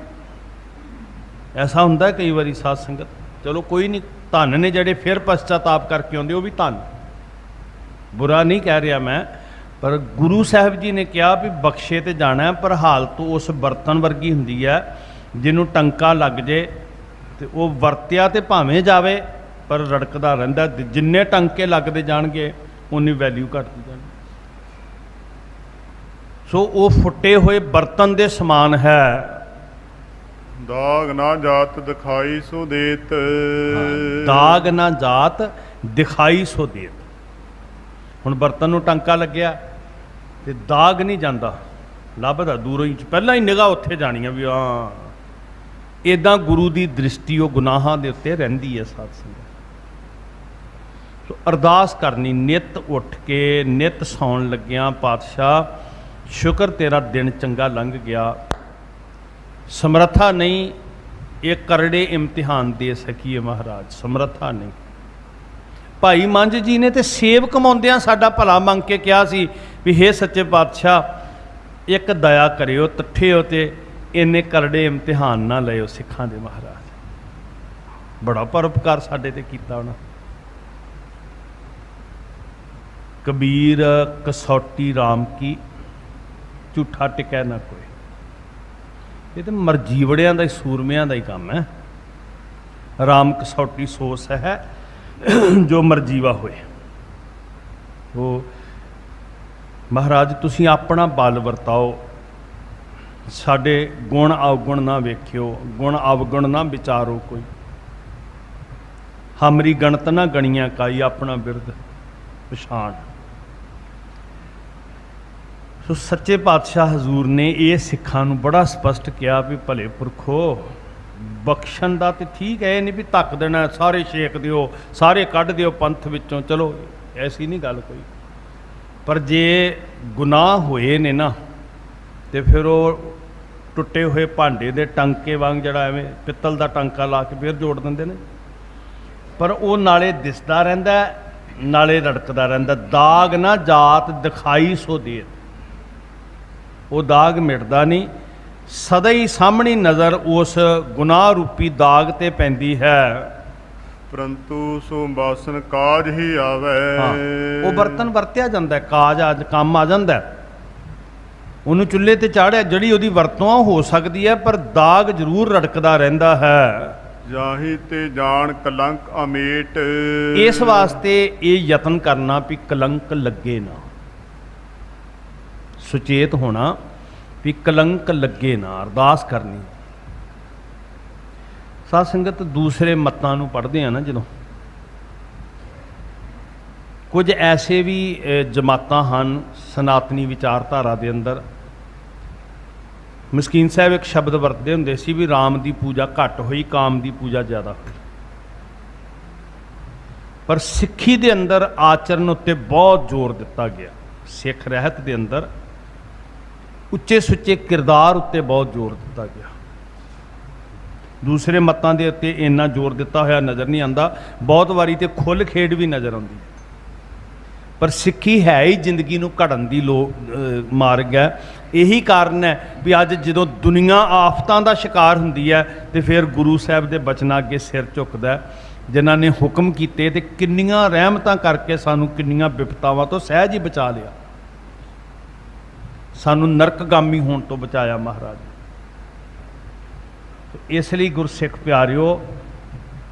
ਐਸਾ ਹੁੰਦਾ ਕਈ ਵਾਰੀ ਸਾਧ ਸੰਗਤ। ਚਲੋ ਕੋਈ ਨਹੀਂ, ਧੰਨ ਨੇ ਜਿਹੜੇ ਫਿਰ ਪਛਤਾਤਾਪ ਕਰਕੇ ਆਉਂਦੇ, ਉਹ ਵੀ ਧੰਨ, ਬੁਰਾ ਨਹੀਂ ਕਹਿ ਰਿਹਾ ਮੈਂ, ਪਰ ਗੁਰੂ ਸਾਹਿਬ ਜੀ ਨੇ ਕਿਹਾ ਵੀ ਬਖਸ਼ੇ ਤੇ ਜਾਣਾ, ਪਰ ਹਾਲਤ ਉਸ ਬਰਤਨ ਵਰਗੀ ਹੁੰਦੀ ਹੈ ਜਿਹਨੂੰ ਟੰਕਾ ਲੱਗ ਜੇ ਤੇ ਉਹ ਵਰਤਿਆ ਤੇ ਭਾਵੇਂ ਜਾਵੇ ਪਰ ਰੜਕਦਾ ਰਹਿੰਦਾ। ਜਿੰਨੇ ਟੰਕੇ ਲੱਗਦੇ ਜਾਣਗੇ ਉਨੀ ਵੈਲਿਊ ਘਟਦੀ ਜਾਣੀ। ਸੋ ਉਹ ਫੁੱਟੇ ਹੋਏ ਬਰਤਨ ਦੇ ਸਮਾਨ ਹੈ। ਦਾਗ ਨਾ ਜਾਤ ਦਿਖਾਈ ਸੋ ਦੇਤ। ਦਾਗ ਨਾ ਜਾਤ ਦਿਖਾਈ ਸੋ ਦੇਤ। ਹੁਣ ਬਰਤਨ ਨੂੰ ਟੰਕਾ ਲੱਗਿਆ ਤੇ ਦਾਗ ਨਹੀਂ ਜਾਂਦਾ, ਲੱਭਦਾ ਦੂਰੋਂ ਹੀ, ਪਹਿਲਾਂ ਹੀ ਨਿਗਾਹ ਉੱਥੇ ਜਾਣੀ ਆ ਵੀ ਹਾਂ। ਇੱਦਾਂ ਗੁਰੂ ਦੀ ਦ੍ਰਿਸ਼ਟੀ ਉਹ ਗੁਨਾਹਾਂ ਦੇ ਉੱਤੇ ਰਹਿੰਦੀ ਹੈ ਸਾਧ ਸੰਗਤ। ਸੋ ਅਰਦਾਸ ਕਰਨੀ ਨਿੱਤ ਉੱਠ ਕੇ, ਨਿੱਤ ਸੌਣ ਲੱਗਿਆਂ, ਪਾਤਸ਼ਾਹ ਸ਼ੁਕਰ ਤੇਰਾ ਦਿਨ ਚੰਗਾ ਲੰਘ ਗਿਆ, ਸਮਰੱਥਾ ਨਹੀਂ ਇਹ ਕਰੜੇ ਇਮਤਿਹਾਨ ਦੇ ਸਕੀਏ ਮਹਾਰਾਜ, ਸਮਰੱਥਾ ਨਹੀਂ। ਭਾਈ ਮੰਝ ਜੀ ਨੇ ਤੇ ਸੇਵ ਕਮਾਉਂਦਿਆਂ ਸਾਡਾ ਭਲਾ ਮੰਗ ਕੇ ਕਿਹਾ ਸੀ ਵੀ ਹੇ ਸੱਚੇ ਪਾਤਸ਼ਾਹ ਇੱਕ ਦਇਆ ਕਰਿਓ, ਤੱਠੇ ਹੋ ਤੇ ਇੰਨੇ ਕਰੜੇ ਇਮਤਿਹਾਨ ਨਾ ਲਿਓ ਸਿੱਖਾਂ ਦੇ ਮਹਾਰਾਜ। ਬੜਾ ਪਰਉਪਕਾਰ ਸਾਡੇ ਤੇ ਕੀਤਾ ਉਹਨਾਂ। ਕਬੀਰ ਕਸੌਟੀ ਰਾਮ ਕੀ, ਝੂਠਾ ਟਿਕੈ ਨਾ ਕੋਈ। ਇਹ ਤਾਂ ਮਰਜੀਵੜਿਆਂ ਦਾ ਹੀ, ਸੂਰਮਿਆਂ ਦਾ ਹੀ ਕੰਮ ਹੈ। ਰਾਮ ਕਸੌਟੀ ਸੋਸ ਹੈ ਜੋ ਮਰਜੀਵਾ ਹੋਏ। ਉਹ ਮਹਾਰਾਜ ਤੁਸੀਂ ਆਪਣਾ ਬਲ ਵਰਤਾਓ, ਸਾਡੇ ਗੁਣ ਅਵਗੁਣ ਨਾ ਵੇਖਿਓ, ਗੁਣ ਅਵਗੁਣ ਨਾ ਵਿਚਾਰੋ ਕੋਈ। ਹਮਰੀ ਗਣਤ ਨਾ ਗਣੀਆਂ ਕਾਈ, ਆਪਣਾ ਬਿਰਦ ਪਛਾਣ। ਸੋ ਸੱਚੇ ਪਾਤਸ਼ਾਹ ਹਜ਼ੂਰ ਨੇ ਇਹ ਸਿੱਖਾਂ ਨੂੰ ਬੜਾ ਸਪਸ਼ਟ ਕਿਹਾ ਵੀ ਭਲੇ ਪੁਰਖੋ, ਬਖਸ਼ਣ ਦਾ ਤੇ ਠੀਕ ਹੈ, ਇਹ ਨਹੀਂ ਵੀ ਧੱਕ ਦੇਣਾ, ਸਾਰੇ ਛੇਕ ਦਿਓ, ਸਾਰੇ ਕੱਢ ਦਿਓ ਪੰਥ ਵਿੱਚੋਂ, ਚਲੋ ਐਸੀ ਨਹੀਂ ਗੱਲ ਕੋਈ। ਪਰ ਜੇ ਗੁਨਾਹ ਹੋਏ ਨੇ ਨਾ, ਤੇ ਫਿਰ ਉਹ ਟੁੱਟੇ ਹੋਏ ਭਾਂਡੇ ਦੇ ਟਾਂਕੇ ਵਾਂਗ, ਜਿਹੜਾ ਐਵੇਂ ਪਿੱਤਲ ਦਾ ਟਾਂਕਾ ਲਾ ਕੇ ਫਿਰ ਜੋੜ ਦਿੰਦੇ ਨੇ, ਪਰ ਉਹ ਨਾਲੇ ਦਿਸਦਾ ਰਹਿੰਦਾ ਨਾਲੇ ਰੜਕਦਾ ਰਹਿੰਦਾ। ਦਾਗ ਨਾ ਜਾਤ ਦਿਖਾਈ ਸੋ ਦੇਤ, ਉਹ ਦਾਗ ਮਿਟਦਾ ਨਹੀਂ, ਸਦਾ ਹੀ ਸਾਹਮਣੀ ਨਜ਼ਰ ਉਸ ਗੁਨਾਹ ਰੂਪੀ ਦਾਗ ਤੇ ਪੈਂਦੀ ਹੈ। ਪਰੰਤੂ ਸੋ ਬਾਸਨ ਕਾਜ ਹੀ ਆਵੇ। ਉਹ ਬਰਤਨ ਵਰਤਿਆ ਜਾਂਦਾ, ਕਾਜ ਅੱਜ ਕੰਮ ਆ ਜਾਂਦਾ, ਉਹਨੂੰ ਚੁੱਲ੍ਹੇ ਤੇ ਚਾੜਿਆ, ਜਿਹੜੀ ਉਹਦੀ ਵਰਤੋਂ ਹੋ ਸਕਦੀ ਹੈ, ਪਰ ਦਾਗ ਜ਼ਰੂਰ ਰੜਕਦਾ ਰਹਿੰਦਾ ਹੈ। ਜਾਹੀ ਤੇ ਜਾਣ ਕਲੰਕ ਅਮੇਟ। ਇਸ ਵਾਸਤੇ ਇਹ ਯਤਨ ਕਰਨਾ ਵੀ ਕਲੰਕ ਲੱਗੇ ਨਾ, ਸੁਚੇਤ ਹੋਣਾ ਵੀ ਕਲੰਕ ਲੱਗੇ ਨਾ, ਅਰਦਾਸ ਕਰਨੀ। ਸਾਧ ਸੰਗਤ ਦੂਸਰੇ ਮਤਾਂ ਨੂੰ ਪੜ੍ਹਦੇ ਆ ਨਾ, ਜਦੋਂ ਕੁਝ ਐਸੇ ਵੀ ਜਮਾਤਾਂ ਹਨ ਸਨਾਤਨੀ ਵਿਚਾਰਧਾਰਾ ਦੇ ਅੰਦਰ। ਮਸਕੀਨ ਸਾਹਿਬ ਇੱਕ ਸ਼ਬਦ ਵਰਤਦੇ ਹੁੰਦੇ ਸੀ ਵੀ ਰਾਮ ਦੀ ਪੂਜਾ ਘੱਟ ਹੋਈ, ਕਾਮ ਦੀ ਪੂਜਾ ਜ਼ਿਆਦਾ ਹੋਈ। ਪਰ ਸਿੱਖੀ ਦੇ ਅੰਦਰ ਆਚਰਨ ਉੱਤੇ ਬਹੁਤ ਜ਼ੋਰ ਦਿੱਤਾ ਗਿਆ। ਸਿੱਖ ਰਹਿਤ ਦੇ ਅੰਦਰ ਉੱਚੇ ਸੁੱਚੇ ਕਿਰਦਾਰ ਉੱਤੇ ਬਹੁਤ ਜ਼ੋਰ ਦਿੱਤਾ ਗਿਆ। ਦੂਸਰੇ ਮਤਾਂ ਦੇ ਉੱਤੇ ਇੰਨਾ ਜ਼ੋਰ ਦਿੱਤਾ ਹੋਇਆ ਨਜ਼ਰ ਨਹੀਂ ਆਉਂਦਾ, ਬਹੁਤ ਵਾਰੀ ਤੇ ਖੁੱਲ੍ਹ ਖੇਡ ਵੀ ਨਜ਼ਰ ਆਉਂਦੀ। ਪਰ ਸਿੱਖੀ ਹੈ ਹੀ ਜ਼ਿੰਦਗੀ ਨੂੰ ਘੜਨ ਦੀ ਮਾਰਗ ਹੈ। ਇਹੀ ਕਾਰਨ ਹੈ ਵੀ ਅੱਜ ਜਦੋਂ ਦੁਨੀਆ ਆਫਤਾਂ ਦਾ ਸ਼ਿਕਾਰ ਹੁੰਦੀ ਹੈ, ਤੇ ਫਿਰ ਗੁਰੂ ਸਾਹਿਬ ਦੇ ਬਚਨਾਂ ਅੱਗੇ ਸਿਰ ਝੁਕਦਾ, ਜਿਨ੍ਹਾਂ ਨੇ ਹੁਕਮ ਕੀਤੇ ਤੇ ਕਿੰਨੀਆਂ ਰਹਿਮਤਾਂ ਕਰਕੇ ਸਾਨੂੰ ਕਿੰਨੀਆਂ ਵਿਪਤਾਵਾਂ ਤੋਂ ਸਹਿਜ ਹੀ ਬਚਾ ਲਿਆ, ਸਾਨੂੰ ਨਰਕਗਾਮੀ ਹੋਣ ਤੋਂ ਬਚਾਇਆ ਮਹਾਰਾਜ। ਇਸ ਲਈ ਗੁਰਸਿੱਖ ਪਿਆਰਿਓ,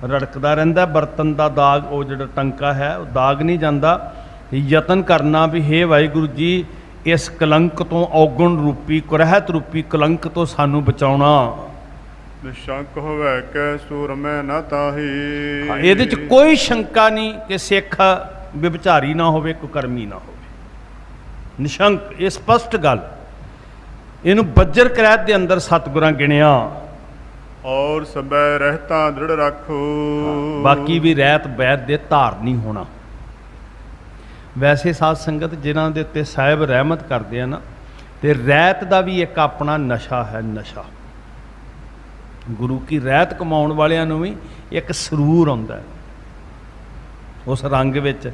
ਰੜਕਦਾ ਰਹਿੰਦਾ ਬਰਤਨ ਦਾ ਦਾਗ, ਉਹ ਜਿਹੜਾ ਟੰਕਾ ਹੈ ਉਹ ਦਾਗ ਨਹੀਂ ਜਾਂਦਾ। ਯਤਨ ਕਰਨਾ ਵੀ ਹੇ ਵਾਹਿਗੁਰੂ ਜੀ, ਇਸ ਕਲੰਕ ਤੋਂ, ਔਗਣ ਰੂਪੀ ਕੁਰਹਿਤ ਰੂਪੀ ਕਲੰਕ ਤੋਂ ਸਾਨੂੰ ਬਚਾਉਣਾ। ਨਿਸ਼ੰਕ ਹੋਵੇ ਕੈ ਸੂਰ ਮੈਂ ਨਾ ਤਾਹੀ। ਇਹਦੇ 'ਚ ਕੋਈ ਸ਼ੰਕਾ ਨਹੀਂ ਕਿ ਸਿੱਖ ਵਿਭਚਾਰੀ ਨਾ ਹੋਵੇ, ਕੁਕਰਮੀ ਨਾ ਹੋਵੇ। ਨਿਸ਼ੰਕ, ਇਹ ਸਪਸ਼ਟ ਗੱਲ। ਇਹਨੂੰ ਬੱਜਰ ਕਰੈਤ ਦੇ ਅੰਦਰ ਸਤਿਗੁਰਾਂ ਗਿਣਿਆ। ਔਰ ਸਬੈ ਰਹਿਤਾ ਦ੍ਰਿੜ ਰੱਖੋ। ਬਾਕੀ ਵੀ ਰਹਿਤ ਬੈਦ ਦੇ ਧਾਰ ਨਹੀਂ ਹੋਣਾ। ਵੈਸੇ ਸਾਧ ਸੰਗਤ ਜਿਨ੍ਹਾਂ ਦੇ ਉੱਤੇ ਸਾਹਿਬ ਰਹਿਮਤ ਕਰਦੇ ਆ ਨਾ, ਤੇ ਰਹਿਤ ਦਾ ਵੀ ਇੱਕ ਆਪਣਾ ਨਸ਼ਾ ਹੈ। ਨਸ਼ਾ ਗੁਰੂ ਕੀ ਰਹਿਤ ਕਮਾਉਣ ਵਾਲਿਆਂ ਨੂੰ ਵੀ ਇੱਕ ਸਰੂਰ ਆਉਂਦਾ ਹੈ, ਉਸ ਰੰਗ ਵਿੱਚ,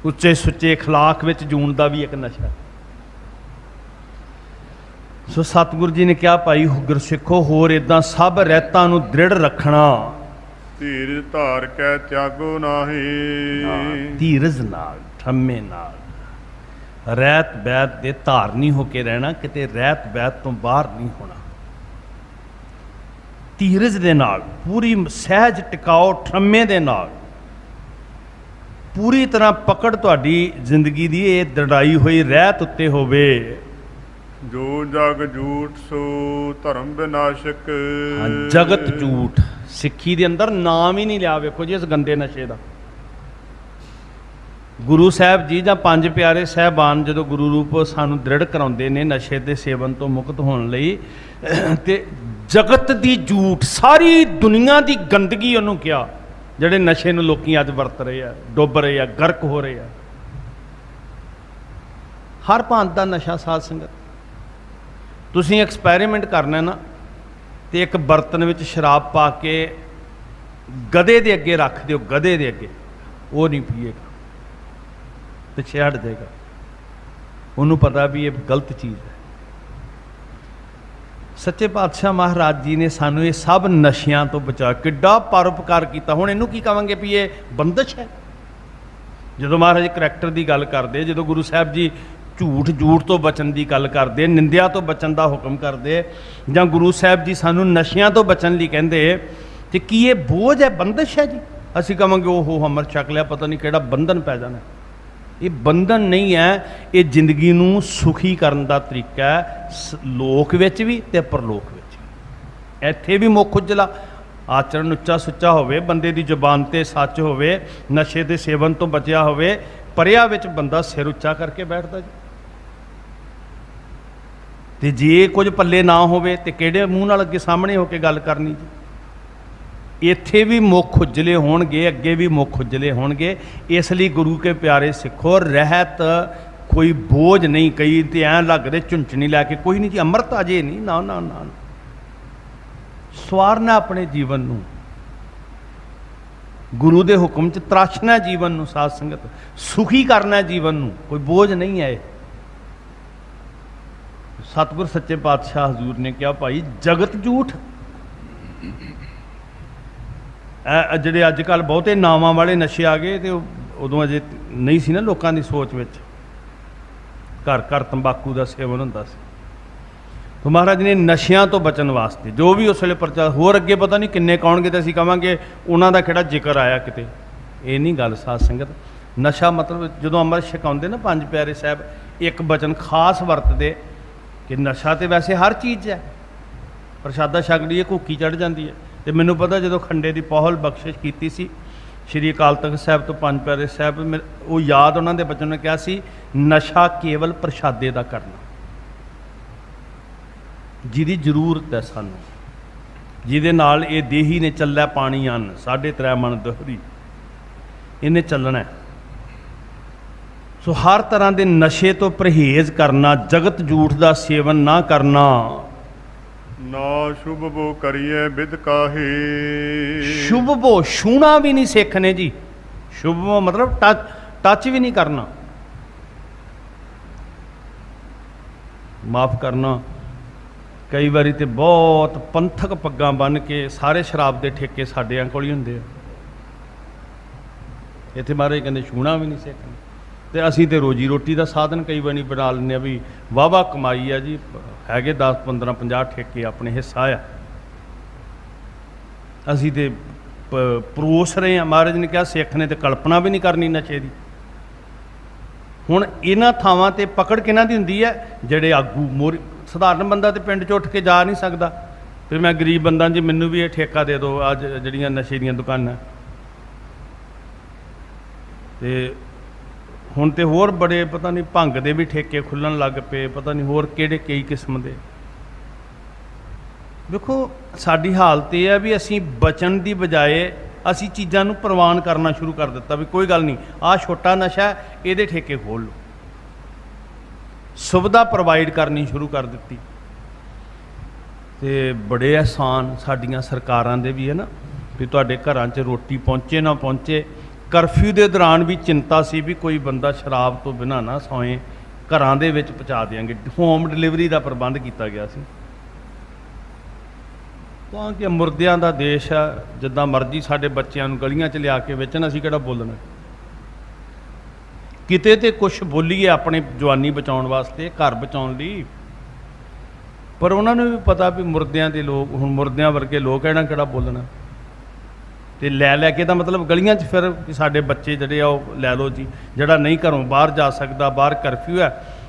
ਉੱਚੇ ਸੁੱਚੇ ਅਖਲਾਕ ਵਿੱਚ ਜੂਣ ਦਾ ਵੀ ਇੱਕ ਨਸ਼ਾ। ਸੋ ਸਤਿਗੁਰੂ ਜੀ ਨੇ ਕਿਹਾ, ਭਾਈ ਗੁਰਸਿੱਖੋ, ਹੋਰ ਇੱਦਾਂ ਸਭ ਰਹਿਤਾਂ ਨੂੰ ਦ੍ਰਿੜ ਰੱਖਣਾ। ਧੀਰਜ ਧਾਰ ਕੇ ਤਿਆਗੋ ਨਾਹੀ। ਧੀਰਜ ਨਾਲ, ਠੰਮੇ ਨਾਲ, ਰਹਿਤ ਬੈਤ ਦੇ ਧਾਰ ਨਹੀਂ ਹੋ ਕੇ ਰਹਿਣਾ, ਕਿਤੇ ਰਹਿਤ ਬੈਤ ਤੋਂ ਬਾਹਰ ਨਹੀਂ ਹੋਣਾ। ਧੀਰਜ ਦੇ ਨਾਲ, ਪੂਰੀ ਸਹਿਜ ਟਿਕਾਓ ਠੰਮੇ ਦੇ ਨਾਲ, ਪੂਰੀ ਤਰ੍ਹਾਂ ਪਕੜ ਤੁਹਾਡੀ ਜ਼ਿੰਦਗੀ ਦੀ ਇਹ ਦ੍ਰਿੜਾਈ ਹੋਈ ਰਹਿਤ ਉੱਤੇ ਹੋਵੇ। ਜੋ ਜਗ ਝੂਠ ਸੋ ਧਰਮ ਵਿਨਾਸ਼ਕ। ਜਗਤ ਝੂਠ, ਸਿੱਖੀ ਦੇ ਅੰਦਰ ਨਾਮ ਹੀ ਨਹੀਂ ਲਿਆ। ਵੇਖੋ ਜੀ ਇਸ ਗੰਦੇ ਨਸ਼ੇ ਦਾ। ਗੁਰੂ ਸਾਹਿਬ ਜੀ ਜਾਂ ਪੰਜ ਪਿਆਰੇ ਸਾਹਿਬਾਨ ਜਦੋਂ ਗੁਰੂ ਰੂਪ ਸਾਨੂੰ ਦ੍ਰਿੜ ਕਰਾਉਂਦੇ ਨੇ ਨਸ਼ੇ ਦੇ ਸੇਵਨ ਤੋਂ ਮੁਕਤ ਹੋਣ ਲਈ, ਤੇ ਜਗਤ ਦੀ ਝੂਠ, ਸਾਰੀ ਦੁਨੀਆ ਦੀ ਗੰਦਗੀ ਉਹਨੂੰ ਕਿਹਾ, ਜਿਹੜੇ ਨਸ਼ੇ ਨੂੰ ਲੋਕੀ ਅੱਜ ਵਰਤ ਰਹੇ ਆ, ਡੁੱਬ ਰਹੇ ਆ, ਗਰਕ ਹੋ ਰਹੇ ਆ। ਹਰ ਭਾਂਤ ਦਾ ਨਸ਼ਾ ਸਾਧ ਸੰਗਤ। ਤੁਸੀਂ ਐਕਸਪੈਰੀਮੈਂਟ ਕਰਨਾ ਨਾ, ਤੇ ਇੱਕ ਬਰਤਨ ਵਿੱਚ ਸ਼ਰਾਬ ਪਾ ਕੇ ਗਧੇ ਦੇ ਅੱਗੇ ਰੱਖ ਦਿਓ, ਗਧੇ ਦੇ ਅੱਗੇ, ਉਹ ਨਹੀਂ ਪੀਏਗਾ, ਪਿੱਛੇ ਹਟ ਜਾਏਗਾ। ਉਹਨੂੰ ਪਤਾ ਵੀ ਇਹ ਗਲਤ ਚੀਜ਼ ਹੈ। ਸੱਚੇ ਪਾਤਸ਼ਾਹ ਮਹਾਰਾਜ ਜੀ ਨੇ ਸਾਨੂੰ ਇਹ ਸਭ ਨਸ਼ਿਆਂ ਤੋਂ ਬਚਾ, ਕਿੱਡਾ ਪਰਉਪਕਾਰ ਕੀਤਾ। ਹੁਣ ਇਹਨੂੰ ਕੀ ਕਹਾਂਗੇ ਵੀ ਇਹ ਬੰਦਸ਼ ਹੈ? ਜਦੋਂ ਮਹਾਰਾਜ ਕਰੈਕਟਰ ਦੀ ਗੱਲ ਕਰਦੇ, ਜਦੋਂ ਗੁਰੂ ਸਾਹਿਬ ਜੀ ਝੂਠ ਤੋਂ ਬਚਣ ਦੀ ਗੱਲ ਕਰਦੇ, ਨਿੰਦਿਆ ਤੋਂ ਬਚਣ ਦਾ ਹੁਕਮ ਕਰਦੇ, ਜਾਂ ਗੁਰੂ ਸਾਹਿਬ ਜੀ ਸਾਨੂੰ ਨਸ਼ਿਆਂ ਤੋਂ ਬਚਣ ਲਈ ਕਹਿੰਦੇ, ਤੇ ਕੀ ਇਹ ਬੋਝ ਹੈ, ਬੰਦਿਸ਼ ਹੈ ਜੀ? ਅਸੀਂ ਕਹਾਂਗੇ ਉਹ ਅੰਮ੍ਰਿਤ ਛਕ ਲਿਆ, ਪਤਾ ਨਹੀਂ ਕਿਹੜਾ ਬੰਧਨ ਪੈ ਜਾਣਾ। ਇਹ ਬੰਧਨ ਨਹੀਂ ਹੈ, ਇਹ ਜ਼ਿੰਦਗੀ ਨੂੰ ਸੁਖੀ ਕਰਨ ਦਾ ਤਰੀਕਾ ਹੈ, ਲੋਕ ਵਿੱਚ ਵੀ ਤੇ ਪਰਲੋਕ ਵਿੱਚ ਵੀ। ਇੱਥੇ ਵੀ ਮੁੱਖ ਉਜਲਾ, ਆਚਰਣ ਉੱਚਾ ਸੁੱਚਾ ਹੋਵੇ, ਬੰਦੇ ਦੀ ਜ਼ੁਬਾਨ ਤੇ ਸੱਚ ਹੋਵੇ, ਨਸ਼ੇ ਦੇ ਸੇਵਨ ਤੋਂ ਬਚਿਆ ਹੋਵੇ, ਪਰਿਆ ਵਿੱਚ ਬੰਦਾ ਸਿਰ ਉੱਚਾ ਕਰਕੇ ਬੈਠਦਾ ਜੀ। ਤੇ ਜੇ ਕੁਝ ਪੱਲੇ ਨਾ ਹੋਵੇ ਤੇ ਕਿਹੜੇ ਮੂੰਹ ਨਾਲ ਅੱਗੇ ਸਾਹਮਣੇ ਹੋ ਕੇ ਗੱਲ ਕਰਨੀ ਜੀ? ਇੱਥੇ ਵੀ ਮੁੱਖ ਉਜਲੇ ਹੋਣਗੇ, ਅੱਗੇ ਵੀ ਮੁੱਖ ਉਜਲੇ ਹੋਣਗੇ। ਇਸ ਲਈ ਗੁਰੂ ਕੇ ਪਿਆਰੇ ਸਿੱਖੋ, ਰਹਿਤ ਕੋਈ ਬੋਝ ਨਹੀਂ। ਕਈ ਤੇ ਐਂ ਲੱਗਦੇ ਝੁੰਚਣੀ ਲੈ ਕੇ, ਕੋਈ ਨਹੀਂ ਜੀ ਅੰਮ੍ਰਿਤ ਅਜੇ ਨਹੀਂ, ਨਾ ਨਾ ਨਾ, ਸਵਾਰਨਾ ਆਪਣੇ ਜੀਵਨ ਨੂੰ, ਗੁਰੂ ਦੇ ਹੁਕਮ 'ਚ ਤਰਾਸ਼ਣਾ ਜੀਵਨ ਨੂੰ, ਸਾਧ ਸੰਗਤ ਸੁਖੀ ਕਰਨਾ ਜੀਵਨ ਨੂੰ, ਕੋਈ ਬੋਝ ਨਹੀਂ ਹੈ। ਸਤਿਗੁਰ ਸੱਚੇ ਪਾਤਸ਼ਾਹ ਹਜ਼ੂਰ ਨੇ ਕਿਹਾ, ਭਾਈ ਜਗਤ ਝੂਠ, ਜਿਹੜੇ ਅੱਜ ਕੱਲ੍ਹ ਬਹੁਤੇ ਨਾਵਾਂ ਵਾਲੇ ਨਸ਼ੇ ਆ ਗਏ, ਤੇ ਉਦੋਂ ਅਜੇ ਨਹੀਂ ਸੀ ਨਾ ਲੋਕਾਂ ਦੀ ਸੋਚ ਵਿੱਚ, ਘਰ ਘਰ ਤੰਬਾਕੂ ਦਾ ਸੇਵਨ ਹੁੰਦਾ ਸੀ। ਤਾਂ ਮਹਾਰਾਜ ਨੇ ਨਸ਼ਿਆਂ ਤੋਂ ਬਚਣ ਵਾਸਤੇ ਜੋ ਵੀ ਉਸ ਵੇਲੇ ਪ੍ਰਚਾਰ, ਹੋਰ ਅੱਗੇ ਪਤਾ ਨਹੀਂ ਕਿੰਨੇ ਕੌਣਗੇ, ਤੇ ਅਸੀਂ ਕਹਾਂਗੇ ਉਹਨਾਂ ਦਾ ਕਿਹੜਾ ਜ਼ਿਕਰ ਆਇਆ ਕਿਤੇ। ਇਹ ਨਹੀਂ ਗੱਲ ਸਾਧ ਸੰਗਤ। ਨਸ਼ਾ ਮਤਲਬ ਜਦੋਂ ਅੰਮ੍ਰਿਤ ਛਕਾਉਂਦੇ ਨਾ ਪੰਜ ਪਿਆਰੇ ਸਾਹਿਬ, ਇੱਕ ਬਚਨ ਖਾਸ ਵਰਤਦੇ ਕਿ ਨਸ਼ਾ ਤੇ ਵੈਸੇ ਹਰ ਚੀਜ਼ ਹੈ, ਪ੍ਰਸ਼ਾਦਾ ਛਕ ਲਈਏ ਘੂਕੀ ਚੜ੍ਹ ਜਾਂਦੀ ਹੈ। ਤੇ ਮੈਨੂੰ ਪਤਾ ਜਦੋਂ ਖੰਡੇ ਦੀ ਪਹੁਲ ਬਖਸ਼ਿਸ਼ ਕੀਤੀ ਸੀ ਸ਼੍ਰੀ ਅਕਾਲ ਤਖਤ ਸਾਹਿਬ ਤੋਂ ਪੰਜ ਪਿਆਰੇ ਸਾਹਿਬ, ਉਹ ਯਾਦ ਉਹਨਾਂ ਦੇ ਬਚਨ ਨੇ ਕਿਹਾ ਸੀ, ਨਸ਼ਾ ਕੇਵਲ ਪ੍ਰਸ਼ਾਦੇ ਦਾ ਕਰਨਾ, ਜਿਹਦੀ ਜ਼ਰੂਰਤ ਹੈ ਸਾਨੂੰ, ਜਿਹਦੇ ਨਾਲ ਇਹ ਦੇਹੀ ਨੇ ਚੱਲਿਆ ਪਾਣੀ ਅੰਨ 3.5 ਮਣ ਦੋਹਰੀ, ਇਹਨੇ ਚੱਲਣਾ। ਸੋ ਹਰ ਤਰ੍ਹਾਂ ਦੇ ਨਸ਼ੇ ਤੋਂ ਪਰਹੇਜ਼ ਕਰਨਾ, ਜਗਤ ਝੂਠ ਦਾ ਸੇਵਨ ਨਾ ਕਰਨਾ। ਨਾ ਸ਼ੁਭ ਬੋ ਕਰੀਏ ਬਿਦ ਕਾਹੇ, ਸ਼ੁਭ ਬੋ ਛੂਣਾ ਵੀ ਨਹੀਂ ਸਿੱਖ ਨੇ ਜੀ। ਸ਼ੁਭ ਬੋ ਮਤਲਬ ਟੱਚ ਵੀ ਨਹੀਂ ਕਰਨਾ, ਮਾਫ ਕਰਨਾ। ਕਈ ਵਾਰੀ ਤੇ ਬਹੁਤ ਪੰਥਕ ਪੱਗਾਂ ਬੰਨ੍ਹ ਕੇ ਸਾਰੇ ਸ਼ਰਾਬ ਦੇ ਠੇਕੇ ਸਾਡਿਆਂ ਕੋਲ ਹੀ ਹੁੰਦੇ ਆ। ਇੱਥੇ ਮਹਾਰਾਜ ਕਹਿੰਦੇ ਛੂਣਾ ਵੀ ਨਹੀਂ ਸਿੱਖਣਾ, ਤੇ ਅਸੀਂ ਤੇ ਰੋਜੀ ਰੋਟੀ ਦਾ ਸਾਧਨ ਕਈ ਵਾਰੀ ਬਣਾ ਲੈਂਦੇ ਆ ਵੀ ਵਾਹਵਾ ਕਮਾਈ ਆ ਜੀ, ਹੈਗੇ 10 15 50 ਠੇਕੇ ਆਪਣੇ ਹਿੱਸਾ ਆ, ਅਸੀਂ ਤੇ ਪਰੋਸ ਰਹੇ ਆ। ਮਹਾਰਾਜ ਨੇ ਕਿਹਾ ਸਿੱਖ ਨੇ ਤੇ ਕਲਪਨਾ ਵੀ ਨਹੀਂ ਕਰਨੀ ਨਸ਼ੇ ਦੀ। ਹੁਣ ਇਹਨਾਂ ਥਾਵਾਂ ਤੇ ਪਕੜ ਕਿਹਨਾਂ ਦੀ ਹੁੰਦੀ ਹੈ? ਜਿਹੜੇ ਆਗੂ ਮੋਰੀ, ਸਧਾਰਨ ਬੰਦਾ ਤੇ ਪਿੰਡ 'ਚ ਉੱਠ ਕੇ ਜਾ ਨਹੀਂ ਸਕਦਾ, ਫਿਰ ਮੈਂ ਗਰੀਬ ਬੰਦਾ ਜੀ ਮੈਨੂੰ ਵੀ ਇਹ ਠੇਕਾ ਦੇ ਦਿਓ, ਅੱਜ ਜਿਹੜੀਆਂ ਨਸ਼ੇ ਦੀਆਂ ਦੁਕਾਨਾਂ। ਤੇ ਹੁਣ ਤੇ ਹੋਰ ਬੜੇ ਪਤਾ ਨਹੀਂ ਭੰਗ ਦੇ ਵੀ ਠੇਕੇ ਖੁੱਲ੍ਹਣ ਲੱਗ ਪਏ, ਪਤਾ ਨਹੀਂ ਹੋਰ ਕਿਹੜੇ ਕਈ ਕਿਸਮ ਦੇ। ਵੇਖੋ ਸਾਡੀ ਹਾਲਤ ਇਹ ਹੈ ਵੀ ਅਸੀਂ ਬਚਣ ਦੀ ਬਜਾਏ ਅਸੀਂ ਚੀਜ਼ਾਂ ਨੂੰ ਪ੍ਰਵਾਨ ਕਰਨਾ ਸ਼ੁਰੂ ਕਰ ਦਿੱਤਾ ਵੀ ਕੋਈ ਗੱਲ ਨਹੀਂ, ਆਹ ਛੋਟਾ ਨਸ਼ਾ ਇਹਦੇ ਠੇਕੇ ਖੋਲ੍ਹ ਲਓ, ਸੁਵਿਧਾ ਪ੍ਰੋਵਾਈਡ ਕਰਨੀ ਸ਼ੁਰੂ ਕਰ ਦਿੱਤੀ। ਤੇ ਬੜੇ ਅਹਿਸਾਨ ਸਾਡੀਆਂ ਸਰਕਾਰਾਂ ਦੇ ਵੀ ਹੈ ਨਾ, ਵੀ ਤੁਹਾਡੇ ਘਰਾਂ 'ਚ ਰੋਟੀ ਪਹੁੰਚੇ ਨਾ ਪਹੁੰਚੇ। ਕਰਫਿਊ ਦੇ ਦੌਰਾਨ ਵੀ ਚਿੰਤਾ ਸੀ ਵੀ ਕੋਈ ਬੰਦਾ ਸ਼ਰਾਬ ਤੋਂ ਬਿਨਾਂ ਨਾ ਸੌਏ, ਘਰਾਂ ਦੇ ਵਿੱਚ ਪਹੁੰਚਾ ਦਿਆਂਗੇ। ਹੋਮ ਡਿਲੀਵਰੀ ਦਾ ਪ੍ਰਬੰਧ ਕੀਤਾ ਗਿਆ ਸੀ, ਤਾਂ ਕਿ ਮੁਰਦਿਆਂ ਦਾ ਦੇਸ਼ ਆ, ਜਿੱਦਾਂ ਮਰਜ਼ੀ ਸਾਡੇ ਬੱਚਿਆਂ ਨੂੰ ਗਲੀਆਂ 'ਚ ਲਿਆ ਕੇ ਵੇਚਣ, ਅਸੀਂ ਕਿਹੜਾ ਬੋਲਣਾ। ਕਿਤੇ ਤੇ ਕੁਛ ਬੋਲੀਏ ਆਪਣੇ ਜਵਾਨੀ ਬਚਾਉਣ ਵਾਸਤੇ, ਘਰ ਬਚਾਉਣ ਲਈ, ਪਰ ਉਹਨਾਂ ਨੂੰ ਵੀ ਪਤਾ ਵੀ ਮੁਰਦਿਆਂ ਦੇ ਲੋਕ, ਹੁਣ ਮੁਰਦਿਆਂ ਵਰਗੇ ਲੋਕ ਇਹਨਾਂ ਕਿਹੜਾ ਬੋਲਣਾ। ਤੇ ਲੈ ਕੇ ਤਾਂ ਮਤਲਬ ਗਲੀਆਂ 'ਚ ਫਿਰ ਸਾਡੇ ਬੱਚੇ ਜਿਹੜੇ ਆ ਉਹ ਲੈ ਲਓ ਜੀ, ਜਿਹੜਾ ਨਹੀਂ ਘਰੋਂ ਬਾਹਰ ਜਾ ਸਕਦਾ, ਬਾਹਰ ਕਰਫਿਊ ਹੈ,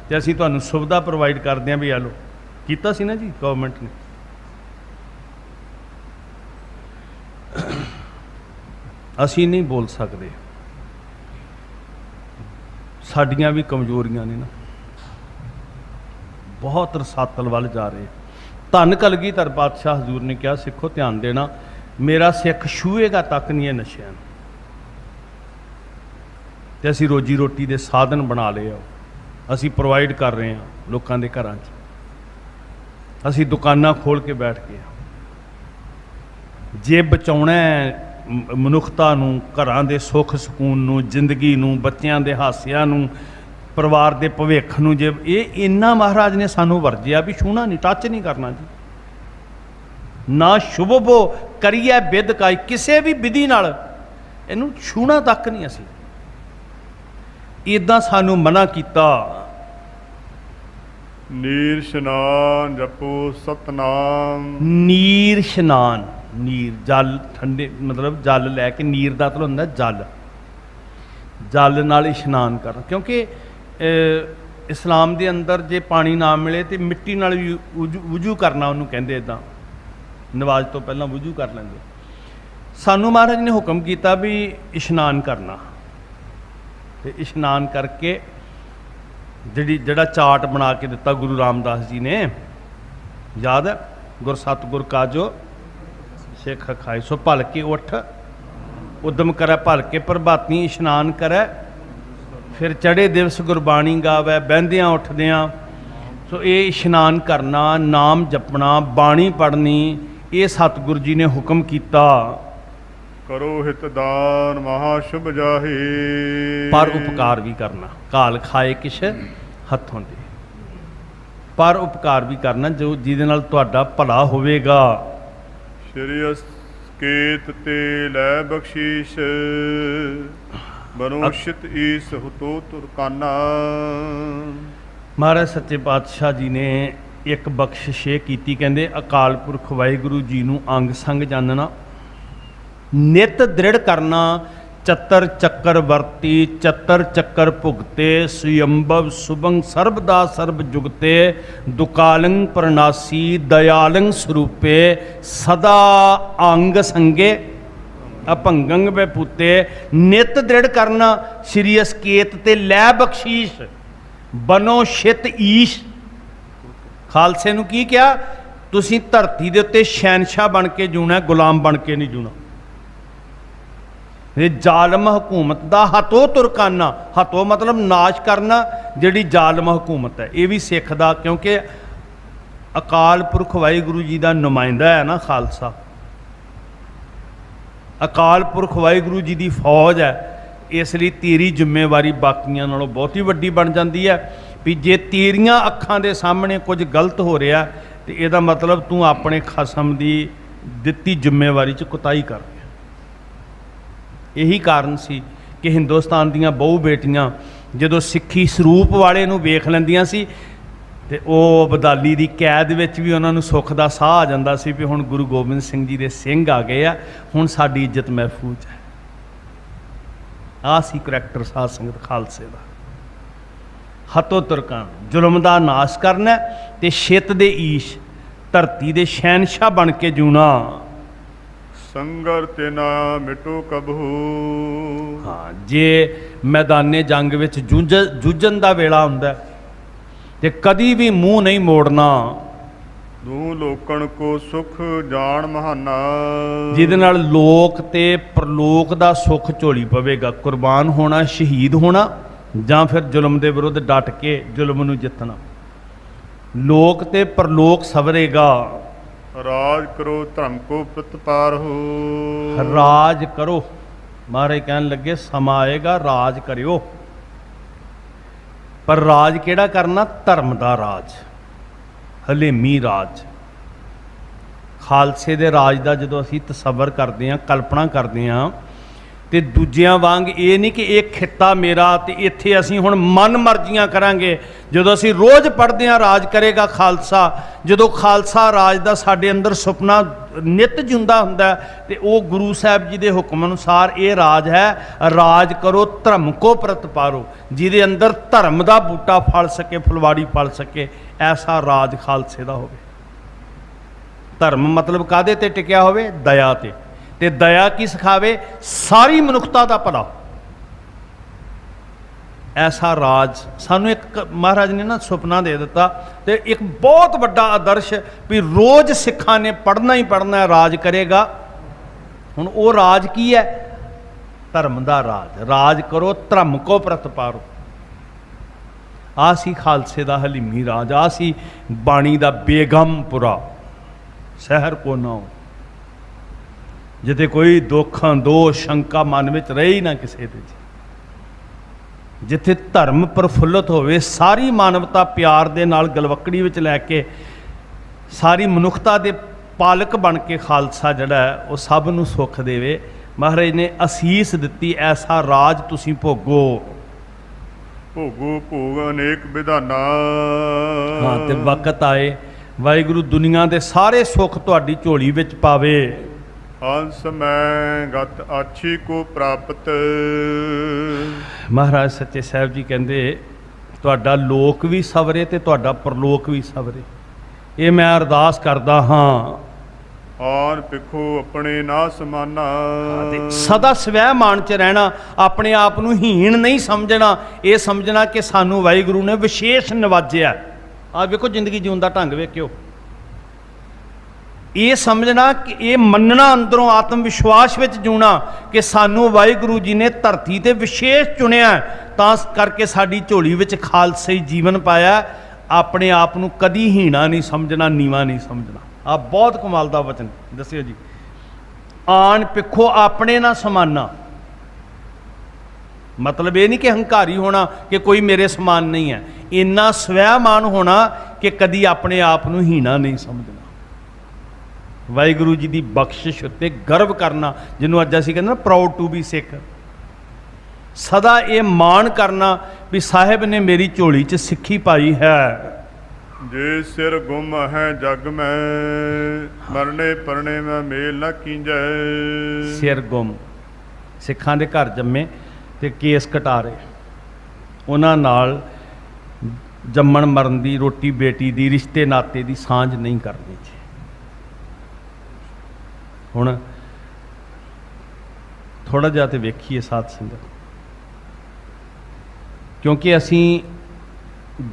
ਤੇ ਅਸੀਂ ਤੁਹਾਨੂੰ ਸੁਵਿਧਾ ਪ੍ਰੋਵਾਈਡ ਕਰਦੇ ਹਾਂ ਵੀ ਆ ਲਓ। ਕੀਤਾ ਸੀ ਨਾ ਜੀ ਗਵਰਨਮੈਂਟ ਨੇ। ਅਸੀਂ ਨਹੀਂ ਬੋਲ ਸਕਦੇ, ਸਾਡੀਆਂ ਵੀ ਕਮਜ਼ੋਰੀਆਂ ਨੇ ਨਾ, ਬਹੁਤ ਰਸਾਤਲ ਵੱਲ ਜਾ ਰਹੇ। ਧੰਨ ਕਲਗੀਧਰ ਪਾਤਸ਼ਾਹ ਹਜ਼ੂਰ ਨੇ ਕਿਹਾ, ਸਿੱਖੋ ਧਿਆਨ ਦੇਣਾ, ਮੇਰਾ ਸਿੱਖ ਛੂਹੇਗਾ ਤੱਕ ਨਹੀਂ ਇਹ ਨਸ਼ਿਆਂ ਨੂੰ। ਤੇ ਅਸੀਂ ਰੋਜੀ ਰੋਟੀ ਦੇ ਸਾਧਨ ਬਣਾ ਲਏ ਆ, ਅਸੀਂ ਪ੍ਰੋਵਾਈਡ ਕਰ ਰਹੇ ਹਾਂ ਲੋਕਾਂ ਦੇ ਘਰਾਂ 'ਚ, ਅਸੀਂ ਦੁਕਾਨਾਂ ਖੋਲ੍ਹ ਕੇ ਬੈਠ ਗਏ। ਜੇ ਬਚਾਉਣਾ ਮਨੁੱਖਤਾ ਨੂੰ, ਘਰਾਂ ਦੇ ਸੁੱਖ ਸਕੂਨ ਨੂੰ, ਜ਼ਿੰਦਗੀ ਨੂੰ, ਬੱਚਿਆਂ ਦੇ ਹਾਸਿਆਂ ਨੂੰ, ਪਰਿਵਾਰ ਦੇ ਭਵਿੱਖ ਨੂੰ, ਜੇ ਇਹ ਇੰਨਾ ਮਹਾਰਾਜ ਨੇ ਸਾਨੂੰ ਵਰਜਿਆ ਵੀ ਛੂਹਣਾ ਨਹੀਂ, ਟੱਚ ਨਹੀਂ ਕਰਨਾ ਜੀ। ਨਾ ਸ਼ੁਭਬੋ ਕਰੀਏ ਬਿਦ ਕਾਈ, ਕਿਸੇ ਵੀ ਵਿਧੀ ਨਾਲ ਇਹਨੂੰ ਛੂਹਣਾ ਤੱਕ ਨਹੀਂ ਅਸੀਂ। ਇਦਾਂ ਸਾਨੂੰ ਮਨਾ ਕੀਤਾ। ਨੀਰ ਇਸ਼ਨਾਨ ਜਪੋ ਸਤਨਾਮ। ਨੀਰ ਇਸ਼ਨਾਨ, ਨੀਰ ਜਲ, ਠੰਡੇ ਮਤਲਬ ਜਲ ਲੈ ਕੇ, ਨੀਰ ਦਾ ਮਤਲਬ ਹੁੰਦਾ ਜਲ, ਜਲ ਨਾਲ ਇਸ਼ਨਾਨ ਕਰਨਾ। ਕਿਉਂਕਿ ਇਸਲਾਮ ਦੇ ਅੰਦਰ ਜੇ ਪਾਣੀ ਨਾ ਮਿਲੇ ਤੇ ਮਿੱਟੀ ਨਾਲ ਵੀ ਵੁਜੂ ਕਰਨਾ ਉਹਨੂੰ ਕਹਿੰਦੇ। ਇੱਦਾਂ ਨਮਾਜ਼ ਤੋਂ ਪਹਿਲਾਂ ਵੁਜੂ ਕਰ ਲੈਂਦੇ। ਸਾਨੂੰ ਮਹਾਰਾਜ ਨੇ ਹੁਕਮ ਕੀਤਾ ਵੀ ਇਸ਼ਨਾਨ ਕਰਨਾ, ਤੇ ਇਸ਼ਨਾਨ ਕਰਕੇ ਜਿਹੜਾ ਚਾਟ ਬਣਾ ਕੇ ਦਿੱਤਾ ਗੁਰੂ ਰਾਮਦਾਸ ਜੀ ਨੇ, ਯਾਦ ਹੈ, ਗੁਰ ਸਤਿਗੁਰ ਕਾਜੋ ਸਿੱਖ ਖਾਏ, ਸੋ ਭਲ ਕੇ ਉੱਠ ਉਦਮ ਕਰੈ, ਭਲ ਕੇ ਪ੍ਰਭਾਤੀ ਇਸ਼ਨਾਨ ਕਰੈ, ਫਿਰ ਚੜ੍ਹੇ ਦਿਵਸ ਗੁਰਬਾਣੀ ਗਾਵੈ, ਬਹਿੰਦਿਆਂ ਉੱਠਦਿਆਂ। ਸੋ ਇਹ ਇਸ਼ਨਾਨ ਕਰਨਾ, ਨਾਮ ਜਪਣਾ, ਬਾਣੀ ਪੜ੍ਹਨੀ, ਇਹ ਸਤਿਗੁਰੂ ਜੀ ਨੇ ਹੁਕਮ ਕੀਤਾ। ਕਰੋ ਹਿਤ ਦਾਨ ਮਹਾ ਸ਼ੁਭ ਜਾਹੇ। ਪਰ ਉਪਕਾਰ ਵੀ ਕਰਨਾ, ਕਾਲ ਖਾਏ ਕਿਛ ਹੱਥੋਂ ਦੇ, ਪਰ ਉਪਕਾਰ ਵੀ ਕਰਨਾ ਜੋ ਜਿਹਦੇ ਨਾਲ ਤੁਹਾਡਾ ਭਲਾ ਹੋਵੇਗਾ। ਸ਼੍ਰੀ ਅਸਕੇਤ ਤੇ ਲੈ ਬਖਸ਼ੀਸ਼, ਬਨੋਸ਼ਿਤ ਈਸ ਹੁਤੋ ਤੁਰਕਾਨਾ। ਮਹਾਰਾਜ ਸੱਚੇ ਪਾਤਸ਼ਾਹ ਜੀ ਨੇ ਇੱਕ ਬਖਸ਼ਿਸ਼ ਇਹ ਕੀਤੀ, ਕਹਿੰਦੇ ਅਕਾਲ ਪੁਰਖ ਵਾਹਿਗੁਰੂ ਜੀ ਨੂੰ ਅੰਗ ਸੰਗ ਜਾਣਨਾ, ਨਿਤ ਦ੍ਰਿੜ ਕਰਨਾ, ਚੱਤਰ ਚੱਕਰ ਵਰਤੀ, ਚੱਤਰ ਚੱਕਰ ਭੁਗਤੇ, ਸੁਯੰਭਵ ਸੁਭੰ ਸਰਬਦਾ ਸਰਬ ਜੁਗਤੇ, ਦੁਕਾਲੰ ਪ੍ਰਨਾਸੀ ਦਇਆਲੰ ਸਰੂਪੇ, ਸਦਾ ਅੰਗ ਸੰਗੇ ਅਭੰਗੰ ਬੈਪੂਤੇ। ਨਿਤ ਦ੍ਰਿੜ ਕਰਨਾ, ਸ਼੍ਰੀ ਅਸਕੇਤ ਤੇ ਲੈ ਬਖਸ਼ੀਸ਼, ਬਨੋ ਸ਼ਿਤ ਈਸ਼। ਖਾਲਸੇ ਨੂੰ ਕੀ ਕਿਹਾ? ਤੁਸੀਂ ਧਰਤੀ ਦੇ ਉੱਤੇ ਸ਼ਹਿਨਸ਼ਾਹ ਬਣ ਕੇ ਜੂਣਾ, ਗੁਲਾਮ ਬਣ ਕੇ ਨਹੀਂ ਜੂਣਾ। ਇਹ ਜ਼ਾਲਮ ਹਕੂਮਤ ਦਾ ਹੱਥੋਂ ਤੁਰਕਾਨਾ, ਹੱਥੋਂ ਮਤਲਬ ਨਾਸ਼ ਕਰਨਾ ਜਿਹੜੀ ਜ਼ਾਲਮ ਹਕੂਮਤ ਹੈ। ਇਹ ਵੀ ਸਿੱਖ ਦਾ, ਕਿਉਂਕਿ ਅਕਾਲ ਪੁਰਖ ਵਾਹਿਗੁਰੂ ਜੀ ਦਾ ਨੁਮਾਇੰਦਾ ਹੈ ਨਾ ਖਾਲਸਾ, ਅਕਾਲ ਪੁਰਖ ਵਾਹਿਗੁਰੂ ਜੀ ਦੀ ਫੌਜ ਹੈ। ਇਸ ਲਈ ਤੇਰੀ ਜ਼ਿੰਮੇਵਾਰੀ ਬਾਕੀਆਂ ਨਾਲੋਂ ਬਹੁਤੀ ਵੱਡੀ ਬਣ ਜਾਂਦੀ ਹੈ। ਵੀ ਜੇ ਤੇਰੀਆਂ ਅੱਖਾਂ ਦੇ ਸਾਹਮਣੇ ਕੁਝ ਗਲਤ ਹੋ ਰਿਹਾ ਤੇ ਇਹਦਾ ਮਤਲਬ ਤੂੰ ਆਪਣੇ ਖਸਮ ਦੀ ਦਿੱਤੀ ਜ਼ਿੰਮੇਵਾਰੀ 'ਚ ਕੁਤਾਹੀ ਕਰ ਰਿਹਾ। ਇਹੀ ਕਾਰਨ ਸੀ ਕਿ ਹਿੰਦੁਸਤਾਨ ਦੀਆਂ ਬਹੁ ਬੇਟੀਆਂ ਜਦੋਂ ਸਿੱਖੀ ਸਰੂਪ ਵਾਲੇ ਨੂੰ ਵੇਖ ਲੈਂਦੀਆਂ ਸੀ ਤੇ ਉਹ ਅਬਦਾਲੀ ਦੀ ਕੈਦ ਵਿੱਚ ਵੀ ਉਹਨਾਂ ਨੂੰ ਸੁੱਖ ਦਾ ਸਾਹ ਆ ਜਾਂਦਾ ਸੀ ਵੀ ਹੁਣ ਗੁਰੂ ਗੋਬਿੰਦ ਸਿੰਘ ਜੀ ਦੇ ਸਿੰਘ ਆ ਗਏ ਆ, ਹੁਣ ਸਾਡੀ ਇੱਜ਼ਤ ਮਹਿਫੂਜ਼ ਹੈ। ਆਹ ਸੀ ਕਰੈਕਟਰ ਸਾਧ ਸੰਗਤ ਖਾਲਸੇ ਦਾ। ਹੱਥੋਂ ਤੁਰਕਾਂ, ਜ਼ੁਲਮ ਦਾ ਨਾਸ਼ ਕਰਨਾ ਤੇ ਛਿੱਤ ਦੇ ਈਸ਼, ਧਰਤੀ ਦੇ ਸ਼ਹਿਨਸ਼ਾਹ ਬਣ ਕੇ ਜੂਣਾ। ਸੰਗਰ ਤੇ ਨਾ ਮਿਟੋ ਕਬਹੂ। ਹਾਂ, ਜੇ ਮੈਦਾਨੇ ਜੰਗ ਵਿੱਚ ਜੂਝਣ ਦਾ ਵੇਲਾ ਹੁੰਦਾ ਤੇ ਕਦੀ ਵੀ ਮੂੰਹ ਨਹੀਂ ਮੋੜਨਾ। ਦੂ ਲੋਕਣ ਕੋ ਸੁਖ ਜਾਣ ਮਹਾਨਾ। ਜਿਹਦੇ ਨਾਲ ਲੋਕ ਤੇ ਪ੍ਰਲੋਕ ਦਾ ਸੁੱਖ ਝੋਲੀ ਪਵੇਗਾ। ਕੁਰਬਾਨ ਹੋਣਾ, ਸ਼ਹੀਦ ਹੋਣਾ, ਜਾਂ ਫਿਰ ਜ਼ੁਲਮ ਦੇ ਵਿਰੁੱਧ ਡਟ ਕੇ ਜ਼ੁਲਮ ਨੂੰ ਜਿੱਤਣਾ। ਲੋਕ ਤੇ ਪ੍ਰਲੋਕ ਸਵਰੇਗਾ। ਰਾਜ ਕਰੋ ਧਰਮ ਕੋ ਪ੍ਰਤਪਾਰ ਹੋ। ਰਾਜ ਕਰੋ, ਮਹਾਰਾਜ ਕਹਿਣ ਲੱਗੇ ਸਮਾਂ ਆਏਗਾ ਰਾਜ ਕਰਿਓ। ਪਰ ਰਾਜ ਕਿਹੜਾ ਕਰਨਾ? ਧਰਮ ਦਾ ਰਾਜ, ਹਲੇਮੀ ਰਾਜ। ਖਾਲਸੇ ਦੇ ਰਾਜ ਦਾ ਜਦੋਂ ਅਸੀਂ ਤਸੱਵਰ ਕਰਦੇ ਹਾਂ, ਕਲਪਨਾ ਕਰਦੇ ਹਾਂ, ਤੇ ਦੂਜਿਆਂ ਵਾਂਗ ਇਹ ਨਹੀਂ ਕਿ ਇਹ ਖਿੱਤਾ ਮੇਰਾ ਤੇ ਇੱਥੇ ਅਸੀਂ ਹੁਣ ਮਨ ਮਰਜ਼ੀਆਂ ਕਰਾਂਗੇ। ਜਦੋਂ ਅਸੀਂ ਰੋਜ਼ ਪੜ੍ਹਦੇ ਹਾਂ ਰਾਜ ਕਰੇਗਾ ਖਾਲਸਾ, ਜਦੋਂ ਖਾਲਸਾ ਰਾਜ ਦਾ ਸਾਡੇ ਅੰਦਰ ਸੁਪਨਾ ਨਿਤ ਜਿਉਂਦਾ ਹੁੰਦਾ ਤੇ ਉਹ ਗੁਰੂ ਸਾਹਿਬ ਜੀ ਦੇ ਹੁਕਮ ਅਨੁਸਾਰ ਇਹ ਰਾਜ ਹੈ। ਰਾਜ ਕਰੋ ਧਰਮ ਕੋ ਪ੍ਰਤਪਾਰੋ, ਜਿਹਦੇ ਅੰਦਰ ਧਰਮ ਦਾ ਬੂਟਾ ਫਲ ਸਕੇ, ਫੁਲਵਾੜੀ ਫਲ ਸਕੇ, ਐਸਾ ਰਾਜ ਖਾਲਸੇ ਦਾ ਹੋਵੇ। ਧਰਮ ਮਤਲਬ ਕਾਹਦੇ ਤੇ ਟਿਕਿਆ ਹੋਵੇ? ਦਇਆ ਤੇ। ਤੇ ਦਇਆ ਕੀ ਸਿਖਾਵੇ? ਸਾਰੀ ਮਨੁੱਖਤਾ ਦਾ ਭਲਾ। ਐਸਾ ਰਾਜ ਸਾਨੂੰ ਇੱਕ ਮਹਾਰਾਜ ਨੇ ਨਾ ਸੁਪਨਾ ਦੇ ਦਿੱਤਾ, ਤੇ ਇੱਕ ਬਹੁਤ ਵੱਡਾ ਆਦਰਸ਼ ਵੀ ਰੋਜ਼ ਸਿੱਖਾਂ ਨੇ ਪੜ੍ਹਨਾ ਹੀ ਪੜ੍ਹਨਾ ਹੈ, ਰਾਜ ਕਰੇਗਾ। ਹੁਣ ਉਹ ਰਾਜ ਕੀ ਹੈ? ਧਰਮ ਦਾ ਰਾਜ। ਰਾਜ ਕਰੋ ਧਰਮ ਕੋ ਪ੍ਰਤਪਾਰੋ। ਆਹ ਸੀ ਖਾਲਸੇ ਦਾ ਹਲੀਮੀ ਰਾਜ। ਆਹ ਸੀ ਬਾਣੀ ਦਾ ਬੇਗਮਪੁਰਾ, ਸ਼ਹਿਰ ਕੋ ਨਾਉ, ਜਿੱਥੇ ਕੋਈ ਦੁੱਖ ਦੋਸ਼ ਸ਼ੰਕਾ ਮਨ ਵਿੱਚ ਰਹੇ ਹੀ ਨਾ ਕਿਸੇ ਦੇ। ਜਿੱਥੇ ਧਰਮ ਪ੍ਰਫੁੱਲਤ ਹੋਵੇ, ਸਾਰੀ ਮਾਨਵਤਾ ਪਿਆਰ ਦੇ ਨਾਲ ਗਲਵੱਕੜੀ ਵਿੱਚ ਲੈ ਕੇ ਸਾਰੀ ਮਨੁੱਖਤਾ ਦੇ ਪਾਲਕ ਬਣ ਕੇ ਖਾਲਸਾ ਜਿਹੜਾ ਹੈ ਉਹ ਸਭ ਨੂੰ ਸੁੱਖ ਦੇਵੇ। ਮਹਾਰਾਜ ਨੇ ਅਸੀਸ ਦਿੱਤੀ, ਐਸਾ ਰਾਜ ਤੁਸੀਂ ਭੋਗੋ। ਭੋਗੋ ਭੋਗ ਅਨੇਕ ਵਿਧਾਨਾ। ਹਾਂ, ਤੇ ਵਕਤ ਆਏ ਵਾਹਿਗੁਰੂ ਦੁਨੀਆ ਦੇ ਸਾਰੇ ਸੁੱਖ ਤੁਹਾਡੀ ਝੋਲੀ ਵਿੱਚ ਪਾਵੇ। ਹੰਸ ਮੈਂ ਗਤ ਆਛੀ ਕੋ ਪ੍ਰਾਪਤ। ਮਹਾਰਾਜ ਸੱਚੇ ਸਾਹਿਬ ਜੀ ਕਹਿੰਦੇ ਤੁਹਾਡਾ ਲੋਕ ਵੀ ਸਵਰੇ ਤੇ ਤੁਹਾਡਾ ਪਰਲੋਕ ਵੀ ਸਵਰੇ। ਇਹ ਮੈਂ ਅਰਦਾਸ ਕਰਦਾ ਹਾਂ। ਆਨ ਪਿੱਖੋ ਆਪਣੇ ਨਾ ਸਮਾਨਾ। ਤੇ ਸਦਾ ਸਵੈ ਮਾਨ ਚ ਰਹਿਣਾ, ਆਪਣੇ ਆਪ ਨੂੰ ਹੀਣ ਨਹੀਂ ਸਮਝਣਾ। ਇਹ ਸਮਝਣਾ ਕਿ ਸਾਨੂੰ ਵਾਹਿਗੁਰੂ ਨੇ ਵਿਸ਼ੇਸ਼ ਨਵਾਜਿਆ। ਆ ਵੇਖੋ ਜ਼ਿੰਦਗੀ ਜਿਉਣ ਦਾ ਢੰਗ ਵੇਖਿਓ। ਇਹ ਸਮਝਣਾ ਕਿ ਇਹ ਮੰਨਣਾ, ਅੰਦਰੋਂ ਆਤਮ ਵਿਸ਼ਵਾਸ ਵਿੱਚ ਜਿਉਣਾ ਕਿ ਸਾਨੂੰ ਵਾਹਿਗੁਰੂ ਜੀ ਨੇ ਧਰਤੀ ਤੇ ਵਿਸ਼ੇਸ਼ ਚੁਣਿਆ, ਤਾਂ ਕਰਕੇ ਸਾਡੀ ਝੋਲੀ ਵਿੱਚ ਖਾਲਸਾਈ ਜੀਵਨ ਪਾਇਆ। ਆਪਣੇ ਆਪ ਨੂੰ ਕਦੀ ਹੀਣਾ ਨਹੀਂ ਸਮਝਣਾ, ਨੀਵਾਂ ਨਹੀਂ ਸਮਝਣਾ। ਆ ਬਹੁਤ ਕਮਾਲ ਦਾ ਵਚਨ ਦੱਸਿਓ ਜੀ। ਆਣ ਪਿੱਖੋਂ ਆਪਣੇ ਨਾ ਸਮਾਨਾ, ਮਤਲਬ ਇਹ ਨਹੀਂ ਕਿ ਹੰਕਾਰੀ ਹੋਣਾ ਕਿ ਕੋਈ ਮੇਰੇ ਸਮਾਨ ਨਹੀਂ ਹੈ। ਇੰਨਾ ਸਵੈਮਾਨ ਹੋਣਾ ਕਿ ਕਦੀ ਆਪਣੇ ਆਪ ਨੂੰ ਹੀਣਾ ਨਹੀਂ ਸਮਝਣਾ। ਵਾਹਿਗੁਰੂ ਜੀ ਦੀ ਬਖਸ਼ਿਸ਼ ਉੱਤੇ ਗਰਵ ਕਰਨਾ, ਜਿਹਨੂੰ ਅੱਜ ਅਸੀਂ ਕਹਿੰਦੇ ਨਾ ਪ੍ਰਾਊਡ ਟੂ ਬੀ ਸਿੱਖ। ਸਦਾ ਇਹ ਮਾਣ ਕਰਨਾ ਵੀ ਸਾਹਿਬ ਨੇ ਮੇਰੀ ਝੋਲੀ 'ਚ ਸਿੱਖੀ ਪਾਈ ਹੈ। ਜੇ ਸਿਰ ਗੁੰਮ ਹੈ ਜਗ ਮੈਂ, ਮਰਨੇ ਪਰਨੇ ਮੈਂ ਮੇਲ ਨਾ ਕੀਜੈ। ਸਿਰ ਗੁੰਮ, ਸਿੱਖਾਂ ਦੇ ਘਰ ਜੰਮੇ ਤੇ ਕੇਸ ਕਟਾਰੇ, ਉਹਨਾਂ ਨਾਲ ਜੰਮਣ ਮਰਨ ਦੀ, ਰੋਟੀ ਬੇਟੀ ਦੀ, ਰਿਸ਼ਤੇ ਨਾਤੇ ਦੀ ਸਾਂਝ ਨਹੀਂ ਕਰਨੀ ਜੀ। ਹੁਣ ਥੋੜਾ ਜਿਹਾ ਤੇ ਵੇਖੀਏ ਸਾਧ ਸੰਗਤ, ਕਿਉਂਕਿ ਅਸੀਂ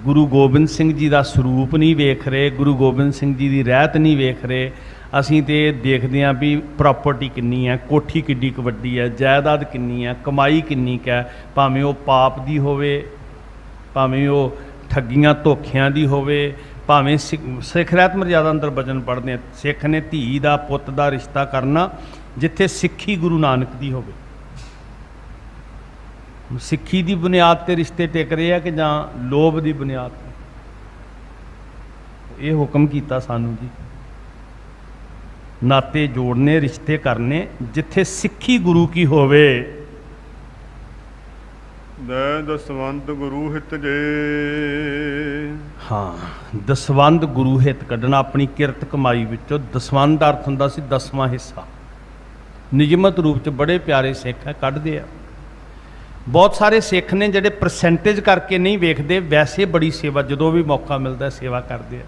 ਗੁਰੂ ਗੋਬਿੰਦ ਸਿੰਘ ਜੀ ਦਾ ਸਰੂਪ ਨਹੀਂ ਵੇਖ ਰਹੇ, ਗੁਰੂ ਗੋਬਿੰਦ ਸਿੰਘ ਜੀ ਦੀ ਰਹਿਤ ਨਹੀਂ ਵੇਖ ਰਹੇ। ਅਸੀਂ ਤੇ ਦੇਖਦੇ ਹਾਂ ਵੀ ਪ੍ਰਾਪਰਟੀ ਕਿੰਨੀ ਹੈ, ਕੋਠੀ ਕਿੱਡੀ ਕੁ ਵੱਡੀ ਹੈ, ਜਾਇਦਾਦ ਕਿੰਨੀ ਹੈ, ਕਮਾਈ ਕਿੰਨੀ ਕੁ ਹੈ, ਭਾਵੇਂ ਉਹ ਪਾਪ ਦੀ ਹੋਵੇ, ਭਾਵੇਂ ਉਹ ਠੱਗੀਆਂ ਧੋਖਿਆਂ ਦੀ ਹੋਵੇ, ਭਾਵੇਂ ਸਿੱਖ ਰਹਿਤ ਮਰਜ਼ਾਦਾ ਅੰਦਰ ਬਚਨ ਪੜ੍ਹਦੇ ਆ, ਸਿੱਖ ਨੇ ਧੀ ਦਾ ਪੁੱਤ ਦਾ ਰਿਸ਼ਤਾ ਕਰਨਾ ਜਿੱਥੇ ਸਿੱਖੀ ਗੁਰੂ ਨਾਨਕ ਦੀ ਹੋਵੇ। ਸਿੱਖੀ ਦੀ ਬੁਨਿਆਦ ਤੇ ਰਿਸ਼ਤੇ ਟਿਕ ਰਹੇ ਆ ਕਿ ਜਾਂ ਲੋਭ ਦੀ ਬੁਨਿਆਦ ਤੇ? ਇਹ ਹੁਕਮ ਕੀਤਾ ਸਾਨੂੰ ਜੀ, ਨਾਤੇ ਜੋੜਨੇ, ਰਿਸ਼ਤੇ ਕਰਨੇ ਜਿੱਥੇ ਸਿੱਖੀ ਗੁਰੂ ਕੀ ਹੋਵੇ। ਦੈ ਦਸਵੰਤ ਗੁਰੂ ਹਿਤ ਜੇ। ਹਾਂ, ਦਸਵੰਧ ਗੁਰੂ ਹਿਤ ਕੱਢਣਾ, ਆਪਣੀ ਕਿਰਤ ਕਮਾਈ ਵਿੱਚੋਂ। ਦਸਵੰਧ ਦਾ ਅਰਥ ਹੁੰਦਾ ਸੀ 10ਵਾਂ ਹਿੱਸਾ। ਨਿਯਮਤ ਰੂਪ 'ਚ ਬੜੇ ਪਿਆਰੇ ਸਿੱਖ ਹੈ, ਕੱਢਦੇ ਆ। ਬਹੁਤ ਸਾਰੇ ਸਿੱਖ ਨੇ ਜਿਹੜੇ ਪਰਸੈਂਟੇਜ ਕਰਕੇ ਨਹੀਂ ਵੇਖਦੇ, ਵੈਸੇ ਬੜੀ ਸੇਵਾ, ਜਦੋਂ ਵੀ ਮੌਕਾ ਮਿਲਦਾ ਸੇਵਾ ਕਰਦੇ ਆ।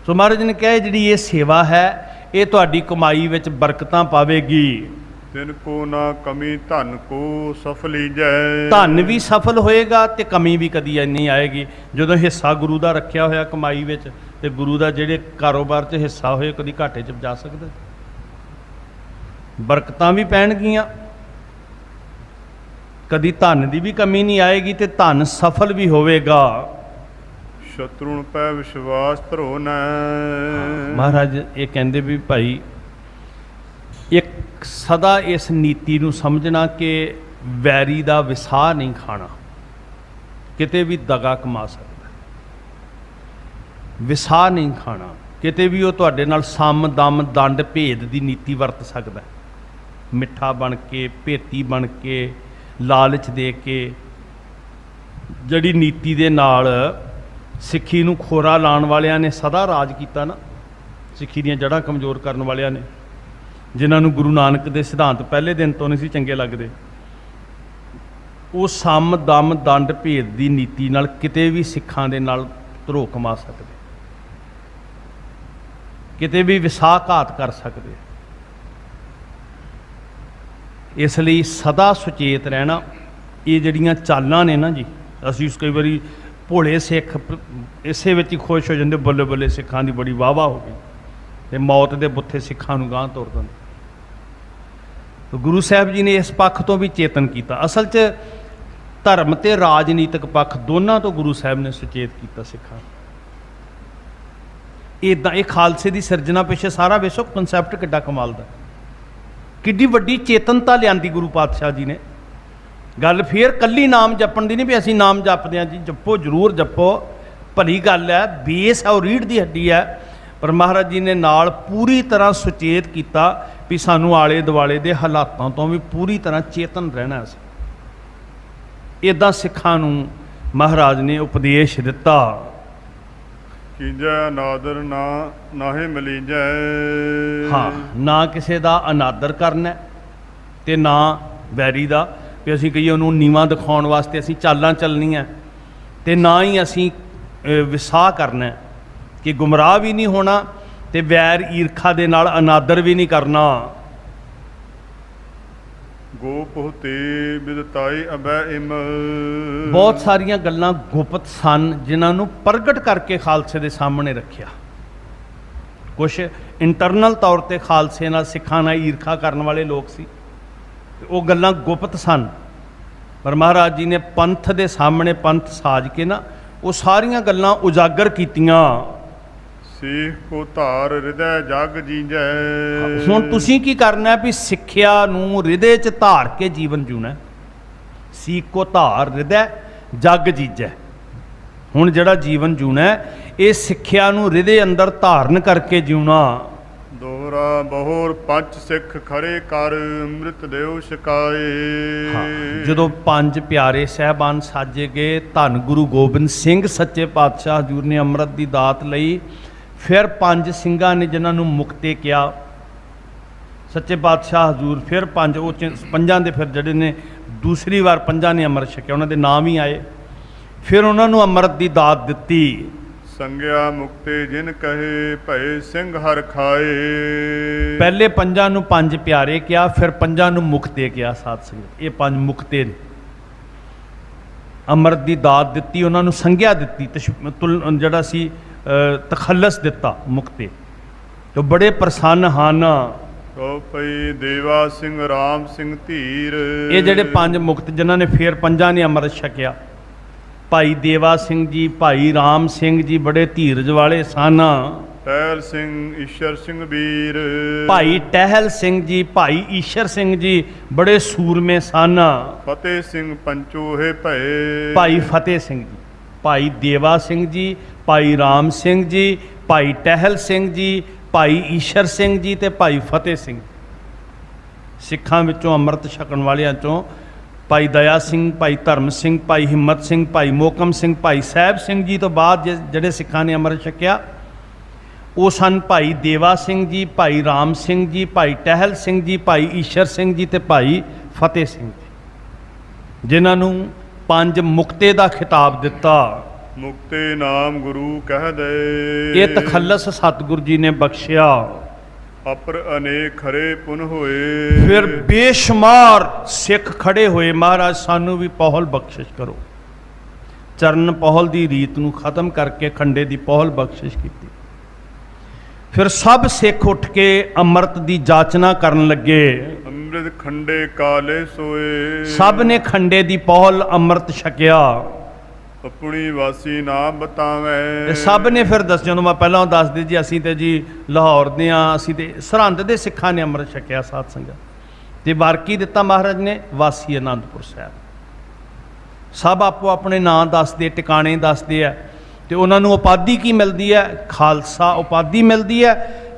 ਸੋ ਮਹਾਰਾਜ ਨੇ ਕਿਹਾ ਜਿਹੜੀ ਇਹ ਸੇਵਾ ਹੈ ਇਹ ਤੁਹਾਡੀ ਕਮਾਈ ਵਿੱਚ ਬਰਕਤਾਂ ਪਾਵੇਗੀ। ਤਿਨ ਕੋ ਨਾ ਕਮੀ ਧਨ ਕੋ ਸਫਲੀ ਜੈ। ਧਨ ਵੀ ਸਫਲ ਹੋਏਗਾ ਤੇ ਕਮੀ ਵੀ ਕਦੀ ਨਹੀਂ ਆਏਗੀ। ਜਦੋਂ ਹਿੱਸਾ ਗੁਰੂ ਦਾ ਰੱਖਿਆ ਹੋਇਆ ਕਮਾਈ ਵਿੱਚ, ਤੇ ਗੁਰੂ ਦਾ ਜਿਹੜੇ ਕਾਰੋਬਾਰ 'ਚ ਹਿੱਸਾ ਹੋਏ, ਕਦੀ ਘਾਟੇ 'ਚ ਜਾ ਸਕਦਾ? ਬਰਕਤਾਂ ਵੀ ਪੈਣਗੀਆਂ, ਕਦੀ ਧਨ ਦੀ ਵੀ ਕਮੀ ਨਹੀਂ ਆਏਗੀ, ਤੇ ਧਨ ਸਫਲ ਵੀ ਹੋਵੇਗਾ। ਸ਼ਤਰੂਨ ਪੈ ਵਿਸ਼ਵਾਸ ਧਰੋ ਨਾ। ਮਹਾਰਾਜ ਇਹ ਕਹਿੰਦੇ ਵੀ ਭਾਈ ਇੱਕ ਸਦਾ ਇਸ ਨੀਤੀ ਨੂੰ ਸਮਝਣਾ ਕਿ ਵੈਰੀ ਦਾ ਵਿਸਾਹ ਨਹੀਂ ਖਾਣਾ, ਕਿਤੇ ਵੀ ਦਗਾ ਕਮਾ ਸਕਦਾ। ਵਿਸਾਹ ਨਹੀਂ ਖਾਣਾ, ਕਿਤੇ ਵੀ ਉਹ ਤੁਹਾਡੇ ਨਾਲ ਸਮ ਦਮ ਦੰਡ ਭੇਦ ਦੀ ਨੀਤੀ ਵਰਤ ਸਕਦਾ। ਮਿੱਠਾ ਬਣ ਕੇ, ਭੇਤੀ ਬਣ ਕੇ, ਲਾਲਚ ਦੇ ਕੇ, ਜਿਹੜੀ ਨੀਤੀ ਦੇ ਨਾਲ ਸਿੱਖੀ ਨੂੰ ਖੋਰਾ ਲਾਉਣ ਵਾਲਿਆਂ ਨੇ ਸਦਾ ਰਾਜ ਕੀਤਾ ਨਾ, ਸਿੱਖੀ ਦੀਆਂ ਜੜ੍ਹਾਂ ਕਮਜ਼ੋਰ ਕਰਨ ਵਾਲਿਆਂ ਨੇ, ਜਿਨ੍ਹਾਂ ਨੂੰ ਗੁਰੂ ਨਾਨਕ ਦੇ ਸਿਧਾਂਤ ਪਹਿਲੇ ਦਿਨ ਤੋਂ ਨਹੀਂ ਸੀ ਚੰਗੇ ਲੱਗਦੇ, ਉਹ ਸਮ ਦਮ ਦੰਡ ਭੇਦ ਦੀ ਨੀਤੀ ਨਾਲ ਕਿਤੇ ਵੀ ਸਿੱਖਾਂ ਦੇ ਨਾਲ ਧਰੋ ਕਮਾ ਸਕਦੇ, ਕਿਤੇ ਵੀ ਵਿਸਾਘਾਤ ਕਰ ਸਕਦੇ। ਇਸ ਲਈ ਸਦਾ ਸੁਚੇਤ ਰਹਿਣਾ। ਇਹ ਜਿਹੜੀਆਂ ਚਾਲਾਂ ਨੇ ਨਾ ਜੀ, ਅਸੀਂ ਕਈ ਵਾਰੀ ਭੋਲੇ ਸਿੱਖ ਇਸੇ ਵਿੱਚ ਹੀ ਖੁਸ਼ ਹੋ ਜਾਂਦੇ, ਬੱਲੇ ਬੱਲੇ ਸਿੱਖਾਂ ਦੀ ਬੜੀ ਵਾਹ ਵਾਹ ਹੋ ਗਈ, ਤੇ ਮੌਤ ਦੇ ਬੁੱਥੇ ਸਿੱਖਾਂ ਨੂੰ ਗਾਂਹ ਤੋਰ ਦਿੰਦੇ। ਤਾਂ ਗੁਰੂ ਸਾਹਿਬ ਜੀ ਨੇ ਇਸ ਪੱਖ ਤੋਂ ਵੀ ਚੇਤਨ ਕੀਤਾ। ਅਸਲ 'ਚ ਧਰਮ ਤੇ ਰਾਜਨੀਤਿਕ ਪੱਖ ਦੋਨਾਂ ਤੋਂ ਗੁਰੂ ਸਾਹਿਬ ਨੇ ਸੁਚੇਤ ਕੀਤਾ ਸਿੱਖਾਂ। ਇੱਦਾਂ ਇਹ ਖਾਲਸੇ ਦੀ ਸਿਰਜਣਾ ਪਿੱਛੇ ਸਾਰਾ ਵੇਖੋ ਕਨਸੈਪਟ ਕਿੱਡਾ ਕਮਾਲ ਦਾ, ਕਿੱਡੀ ਵੱਡੀ ਚੇਤਨਤਾ ਲਿਆਂਦੀ ਗੁਰੂ ਪਾਤਸ਼ਾਹ ਜੀ ਨੇ। ਗੱਲ ਫੇਰ ਕੱਲੀ ਨਾਮ ਜਪਣ ਦੀ ਨਹੀਂ ਵੀ ਅਸੀਂ ਨਾਮ ਜਪਦੇ ਹਾਂ ਜੀ, ਜਪੋ ਜ਼ਰੂਰ ਜਪੋ, ਭਲੀ ਗੱਲ ਹੈ, ਬੇਸ ਹੈ, ਉਹ ਰੀੜ੍ਹ ਦੀ ਹੱਡੀ ਹੈ। ਪਰ ਮਹਾਰਾਜ ਜੀ ਨੇ ਨਾਲ ਪੂਰੀ ਤਰ੍ਹਾਂ ਸੁਚੇਤ ਕੀਤਾ ਵੀ ਸਾਨੂੰ ਆਲੇ ਦੁਆਲੇ ਦੇ ਹਾਲਾਤਾਂ ਤੋਂ ਵੀ ਪੂਰੀ ਤਰ੍ਹਾਂ ਚੇਤਨ ਰਹਿਣਾ ਸੀ। ਇੱਦਾਂ ਸਿੱਖਾਂ ਨੂੰ ਮਹਾਰਾਜ ਨੇ ਉਪਦੇਸ਼ ਦਿੱਤਾ। ਕੀਜੈ ਅਨਾਦਰ ਨਾ ਨਾਹੇ ਮਲੀਜੈ। ਹਾਂ, ਨਾ ਕਿਸੇ ਦਾ ਅਨਾਦਰ ਕਰਨਾ ਤੇ ਨਾ ਵੈਰੀ ਦਾ, ਵੀ ਅਸੀਂ ਕਹੀਏ ਉਹਨੂੰ ਨੀਵਾਂ ਦਿਖਾਉਣ ਵਾਸਤੇ ਅਸੀਂ ਚਾਲਾਂ ਚੱਲਣੀਆਂ, ਤੇ ਨਾ ਹੀ ਅਸੀਂ ਵਿਸਾਹ ਕਰਨਾ ਕਿ ਗੁੰਮਰਾਹ ਵੀ ਨਹੀਂ ਹੋਣਾ ਤੇ ਵੈਰ ਈਰਖਾ ਦੇ ਨਾਲ ਅਨਾਦਰ ਵੀ ਨਹੀਂ ਕਰਨਾ। ਗੋਪਹੁਤੇ ਬਿਦਤਾਈ ਅਬੈ ਇਮ। ਬਹੁਤ ਸਾਰੀਆਂ ਗੱਲਾਂ ਗੁਪਤ ਸਨ ਜਿਨ੍ਹਾਂ ਨੂੰ ਪ੍ਰਗਟ ਕਰਕੇ ਖਾਲਸੇ ਦੇ ਸਾਹਮਣੇ ਰੱਖਿਆ। ਕੁਛ ਇੰਟਰਨਲ ਤੌਰ ਤੇ ਖਾਲਸੇ ਨਾਲ, ਸਿੱਖਾਂ ਨਾਲ ਈਰਖਾ ਕਰਨ ਵਾਲੇ ਲੋਕ ਸੀ, ਉਹ ਗੱਲਾਂ ਗੁਪਤ ਸਨ, ਪਰ ਮਹਾਰਾਜ ਜੀ ਨੇ ਪੰਥ ਦੇ ਸਾਹਮਣੇ ਪੰਥ ਸਾਜ ਕੇ ਨਾ ਉਹ ਸਾਰੀਆਂ ਗੱਲਾਂ ਉਜਾਗਰ ਕੀਤੀਆਂ। ਸੀਖ ਕੋ ਧਾਰ ਹਿਰਦੈ ਜਗ ਜੀਜੈ। ਹੁਣ ਤੁਸੀਂ ਕੀ ਕਰਨਾ ਵੀ ਸਿੱਖਿਆ ਨੂੰ ਹਿਰਦੇ 'ਚ ਧਾਰ ਕੇ ਜੀਵਨ ਜਿਉਣਾ। ਸੀਖ ਕੋ ਧਾਰ ਹਿਰਦੈ ਜਗ ਜੀਜੈ। ਹੁਣ ਜਿਹੜਾ ਜੀਵਨ ਜਿਉਣਾ ਇਹ ਸਿੱਖਿਆ ਨੂੰ ਹਿਰਦੇ ਅੰਦਰ ਧਾਰਨ ਕਰਕੇ ਜਿਉਣਾ। ਦੋਹਰਾ ਬਹੁਰ ਪੰਜ ਸਿੱਖ ਖੜੇ ਕਰ ਅੰਮ੍ਰਿਤ ਦਿਓ ਛਕਾਏ। ਜਦੋਂ ਪੰਜ ਪਿਆਰੇ ਸਹਿਬਾਨ ਸਾਜੇ ਗਏ, ਧੰਨ ਗੁਰੂ ਗੋਬਿੰਦ ਸਿੰਘ ਸੱਚੇ ਪਾਤਸ਼ਾਹ ਹਜ਼ੂਰ ਨੇ ਅੰਮ੍ਰਿਤ ਦੀ ਦਾਤ ਲਈ। ਫਿਰ ਪੰਜ ਸਿੰਘਾਂ ਨੇ ਜਿਨ੍ਹਾਂ ਨੂੰ ਮੁਕਤੇ ਕਿਹਾ, ਸੱਚੇ ਪਾਤਸ਼ਾਹ ਹਜ਼ੂਰ ਫਿਰ ਪੰਜ, ਉਹ ਪੰਜਾਂ ਦੇ ਫਿਰ ਜਿਹੜੇ ਨੇ ਦੂਸਰੀ ਵਾਰ ਪੰਜਾਂ ਨੇ ਅੰਮ੍ਰਿਤ ਛਕਿਆ, ਉਹਨਾਂ ਦੇ ਨਾਮ ਹੀ ਆਏ। ਫਿਰ ਉਹਨਾਂ ਨੂੰ ਅੰਮ੍ਰਿਤ ਦੀ ਦਾਤ ਦਿੱਤੀ। ਸੰਗਿਆ ਮੁਕਤੇ ਜਿਨ ਕਹੇ ਭਏ ਸਿੰਘ ਹਰ ਖਾਏ। ਪਹਿਲੇ ਪੰਜਾਂ ਨੂੰ ਪੰਜ ਪਿਆਰੇ ਕਿਹਾ, ਫਿਰ ਪੰਜਾਂ ਨੂੰ ਮੁਕਤੇ ਕਿਹਾ। ਸਾਧ ਸੰਗਤ, ਇਹ ਪੰਜ ਮੁਕਤੇ ਨੇ। ਅੰਮ੍ਰਿਤ ਦੀ ਦਾਤ ਦਿੱਤੀ, ਉਹਨਾਂ ਨੂੰ ਸੰਗਿਆ ਦਿੱਤੀ, ਜਿਹੜਾ ਸੀ ਤਖੱਲਸ ਦਿੱਤਾ ਮੁਕਤੇ, ਤੇ ਬੜੇ ਪ੍ਰਸੰਨ ਹਨ। ਕੋ ਪਈ ਦੇਵਾ ਸਿੰਘ ਰਾਮ ਸਿੰਘ ਧੀਰ। ਇਹ ਜਿਹੜੇ ਪੰਜ ਮੁਕਤ ਜਿਨ੍ਹਾਂ ਨੇ ਫਿਰ ਪੰਜਾਂ ਨੇ ਅੰਮ੍ਰਿਤ ਛਕਿਆ, ਭਾਈ ਦੇਵਾ ਸਿੰਘ ਜੀ, ਭਾਈ ਰਾਮ ਸਿੰਘ ਜੀ ਬੜੇ ਧੀਰਜ ਵਾਲੇ ਸਨ। ਟਹਿਲ ਸਿੰਘ ਈਸ਼ਰ ਸਿੰਘ ਵੀਰ। ਭਾਈ ਟਹਿਲ ਸਿੰਘ ਜੀ, ਭਾਈ ਈਸ਼ਰ ਸਿੰਘ ਜੀ ਬੜੇ ਸੂਰਮੇ ਸਨ। ਫਤਿਹ ਸਿੰਘ ਪੰਚੋਹੇ ਭਏ। ਭਾਈ ਫਤਿਹ ਸਿੰਘ ਜੀ, ਭਾਈ ਦੇਵਾ ਸਿੰਘ ਜੀ, ਭਾਈ ਰਾਮ ਸਿੰਘ ਜੀ, ਭਾਈ ਟਹਿਲ ਸਿੰਘ ਜੀ, ਭਾਈ ਈਸ਼ਰ ਸਿੰਘ ਜੀ ਤੇ ਭਾਈ ਫਤਿਹ ਸਿੰਘ। ਸਿੱਖਾਂ ਵਿੱਚੋਂ ਅੰਮ੍ਰਿਤ ਛਕਣ ਵਾਲਿਆਂ ਚੋਂ ਭਾਈ ਦਇਆ ਸਿੰਘ, ਭਾਈ ਧਰਮ ਸਿੰਘ, ਭਾਈ ਹਿੰਮਤ ਸਿੰਘ, ਭਾਈ ਮੋਹਕਮ ਸਿੰਘ, ਭਾਈ ਸਾਹਿਬ ਸਿੰਘ ਜੀ ਤੋਂ ਬਾਅਦ ਜਿਹੜੇ ਸਿੱਖਾਂ ਨੇ ਅੰਮ੍ਰਿਤ ਛਕਿਆ ਉਹ ਸਨ ਭਾਈ ਦੇਵਾ ਸਿੰਘ ਜੀ, ਭਾਈ ਰਾਮ ਸਿੰਘ ਜੀ, ਭਾਈ ਟਹਿਲ ਸਿੰਘ ਜੀ, ਭਾਈ ਈਸ਼ਰ ਸਿੰਘ ਜੀ ਤੇ ਭਾਈ ਫਤਿਹ ਸਿੰਘ ਜੀ, ਜਿਨ੍ਹਾਂ ਨੂੰ ਪੰਜ ਮੁਕਤੇ ਦਾ ਖਿਤਾਬ ਦਿੱਤਾ। ਮੁਕਤੇ ਨਾਮ ਗੁਰੂ ਕਹਿ ਦੇ। ਇਹ ਤਖੱਲਸ ਸਤਿਗੁਰੂ ਜੀ ਨੇ ਬਖਸ਼ਿਆ। ਅਪਰ ਅਨੇਕ ਖਰੇ ਪੁਨ ਹੋਏ। ਫਿਰ ਬੇਸ਼ੁਮਾਰ ਸਿੱਖ ਖੜੇ ਹੋਏ। ਮਹਾਰਾਜ ਸਾਨੂੰ ਵੀ ਪਹੁਲ ਬਖਸ਼ਿਸ਼ ਕਰੋ। ਚਰਨ ਪਹੁਲ ਦੀ ਰੀਤ ਨੂੰ ਖਤਮ ਕਰਕੇ ਖੰਡੇ ਦੀ ਪਹੁਲ ਬਖਸ਼ਿਸ਼ ਕੀਤੀ। ਫਿਰ ਸਭ ਸਿੱਖ ਉੱਠ ਕੇ ਅੰਮ੍ਰਿਤ ਦੀ ਜਾਚਨਾ ਕਰਨ ਲੱਗੇ। ਅੰਮ੍ਰਿਤ ਖੰਡੇ ਕਾਲੇ ਸੋਏ। ਸਭ ਨੇ ਖੰਡੇ ਦੀ ਪਹੁਲ ਅੰਮ੍ਰਿਤ ਛਕਿਆ। ਆਪਣੀ ਵਾਸੀ ਨਾ ਬਤਾਵੇਂ। ਤੇ ਸਭ ਨੇ ਫਿਰ ਜਦੋਂ ਮੈਂ ਪਹਿਲਾਂ ਦੱਸਦੇ ਜੀ, ਅਸੀਂ ਤੇ ਜੀ ਲਾਹੌਰ ਦੇ ਆ, ਅਸੀਂ ਤੇ ਸਰਹੰਦ ਦੇ ਸਿੱਖਾਂ ਨੇ ਅੰਮ੍ਰਿਤ ਛਕਿਆ ਸਾਧ ਸੰਗਤ। ਤੇ ਵਾਰਕੀ ਦਿੱਤਾ ਮਹਾਰਾਜ ਨੇ, ਵਾਸੀ ਆਨੰਦਪੁਰ ਸਾਹਿਬ। ਸਭ ਆਪੋ ਆਪਣੇ ਨਾਂ ਦੱਸਦੇ, ਟਿਕਾਣੇ ਦੱਸਦੇ ਆ, ਤੇ ਉਹਨਾਂ ਨੂੰ ਉਪਾਧੀ ਕੀ ਮਿਲਦੀ ਹੈ? ਖਾਲਸਾ ਉਪਾਧੀ ਮਿਲਦੀ ਹੈ,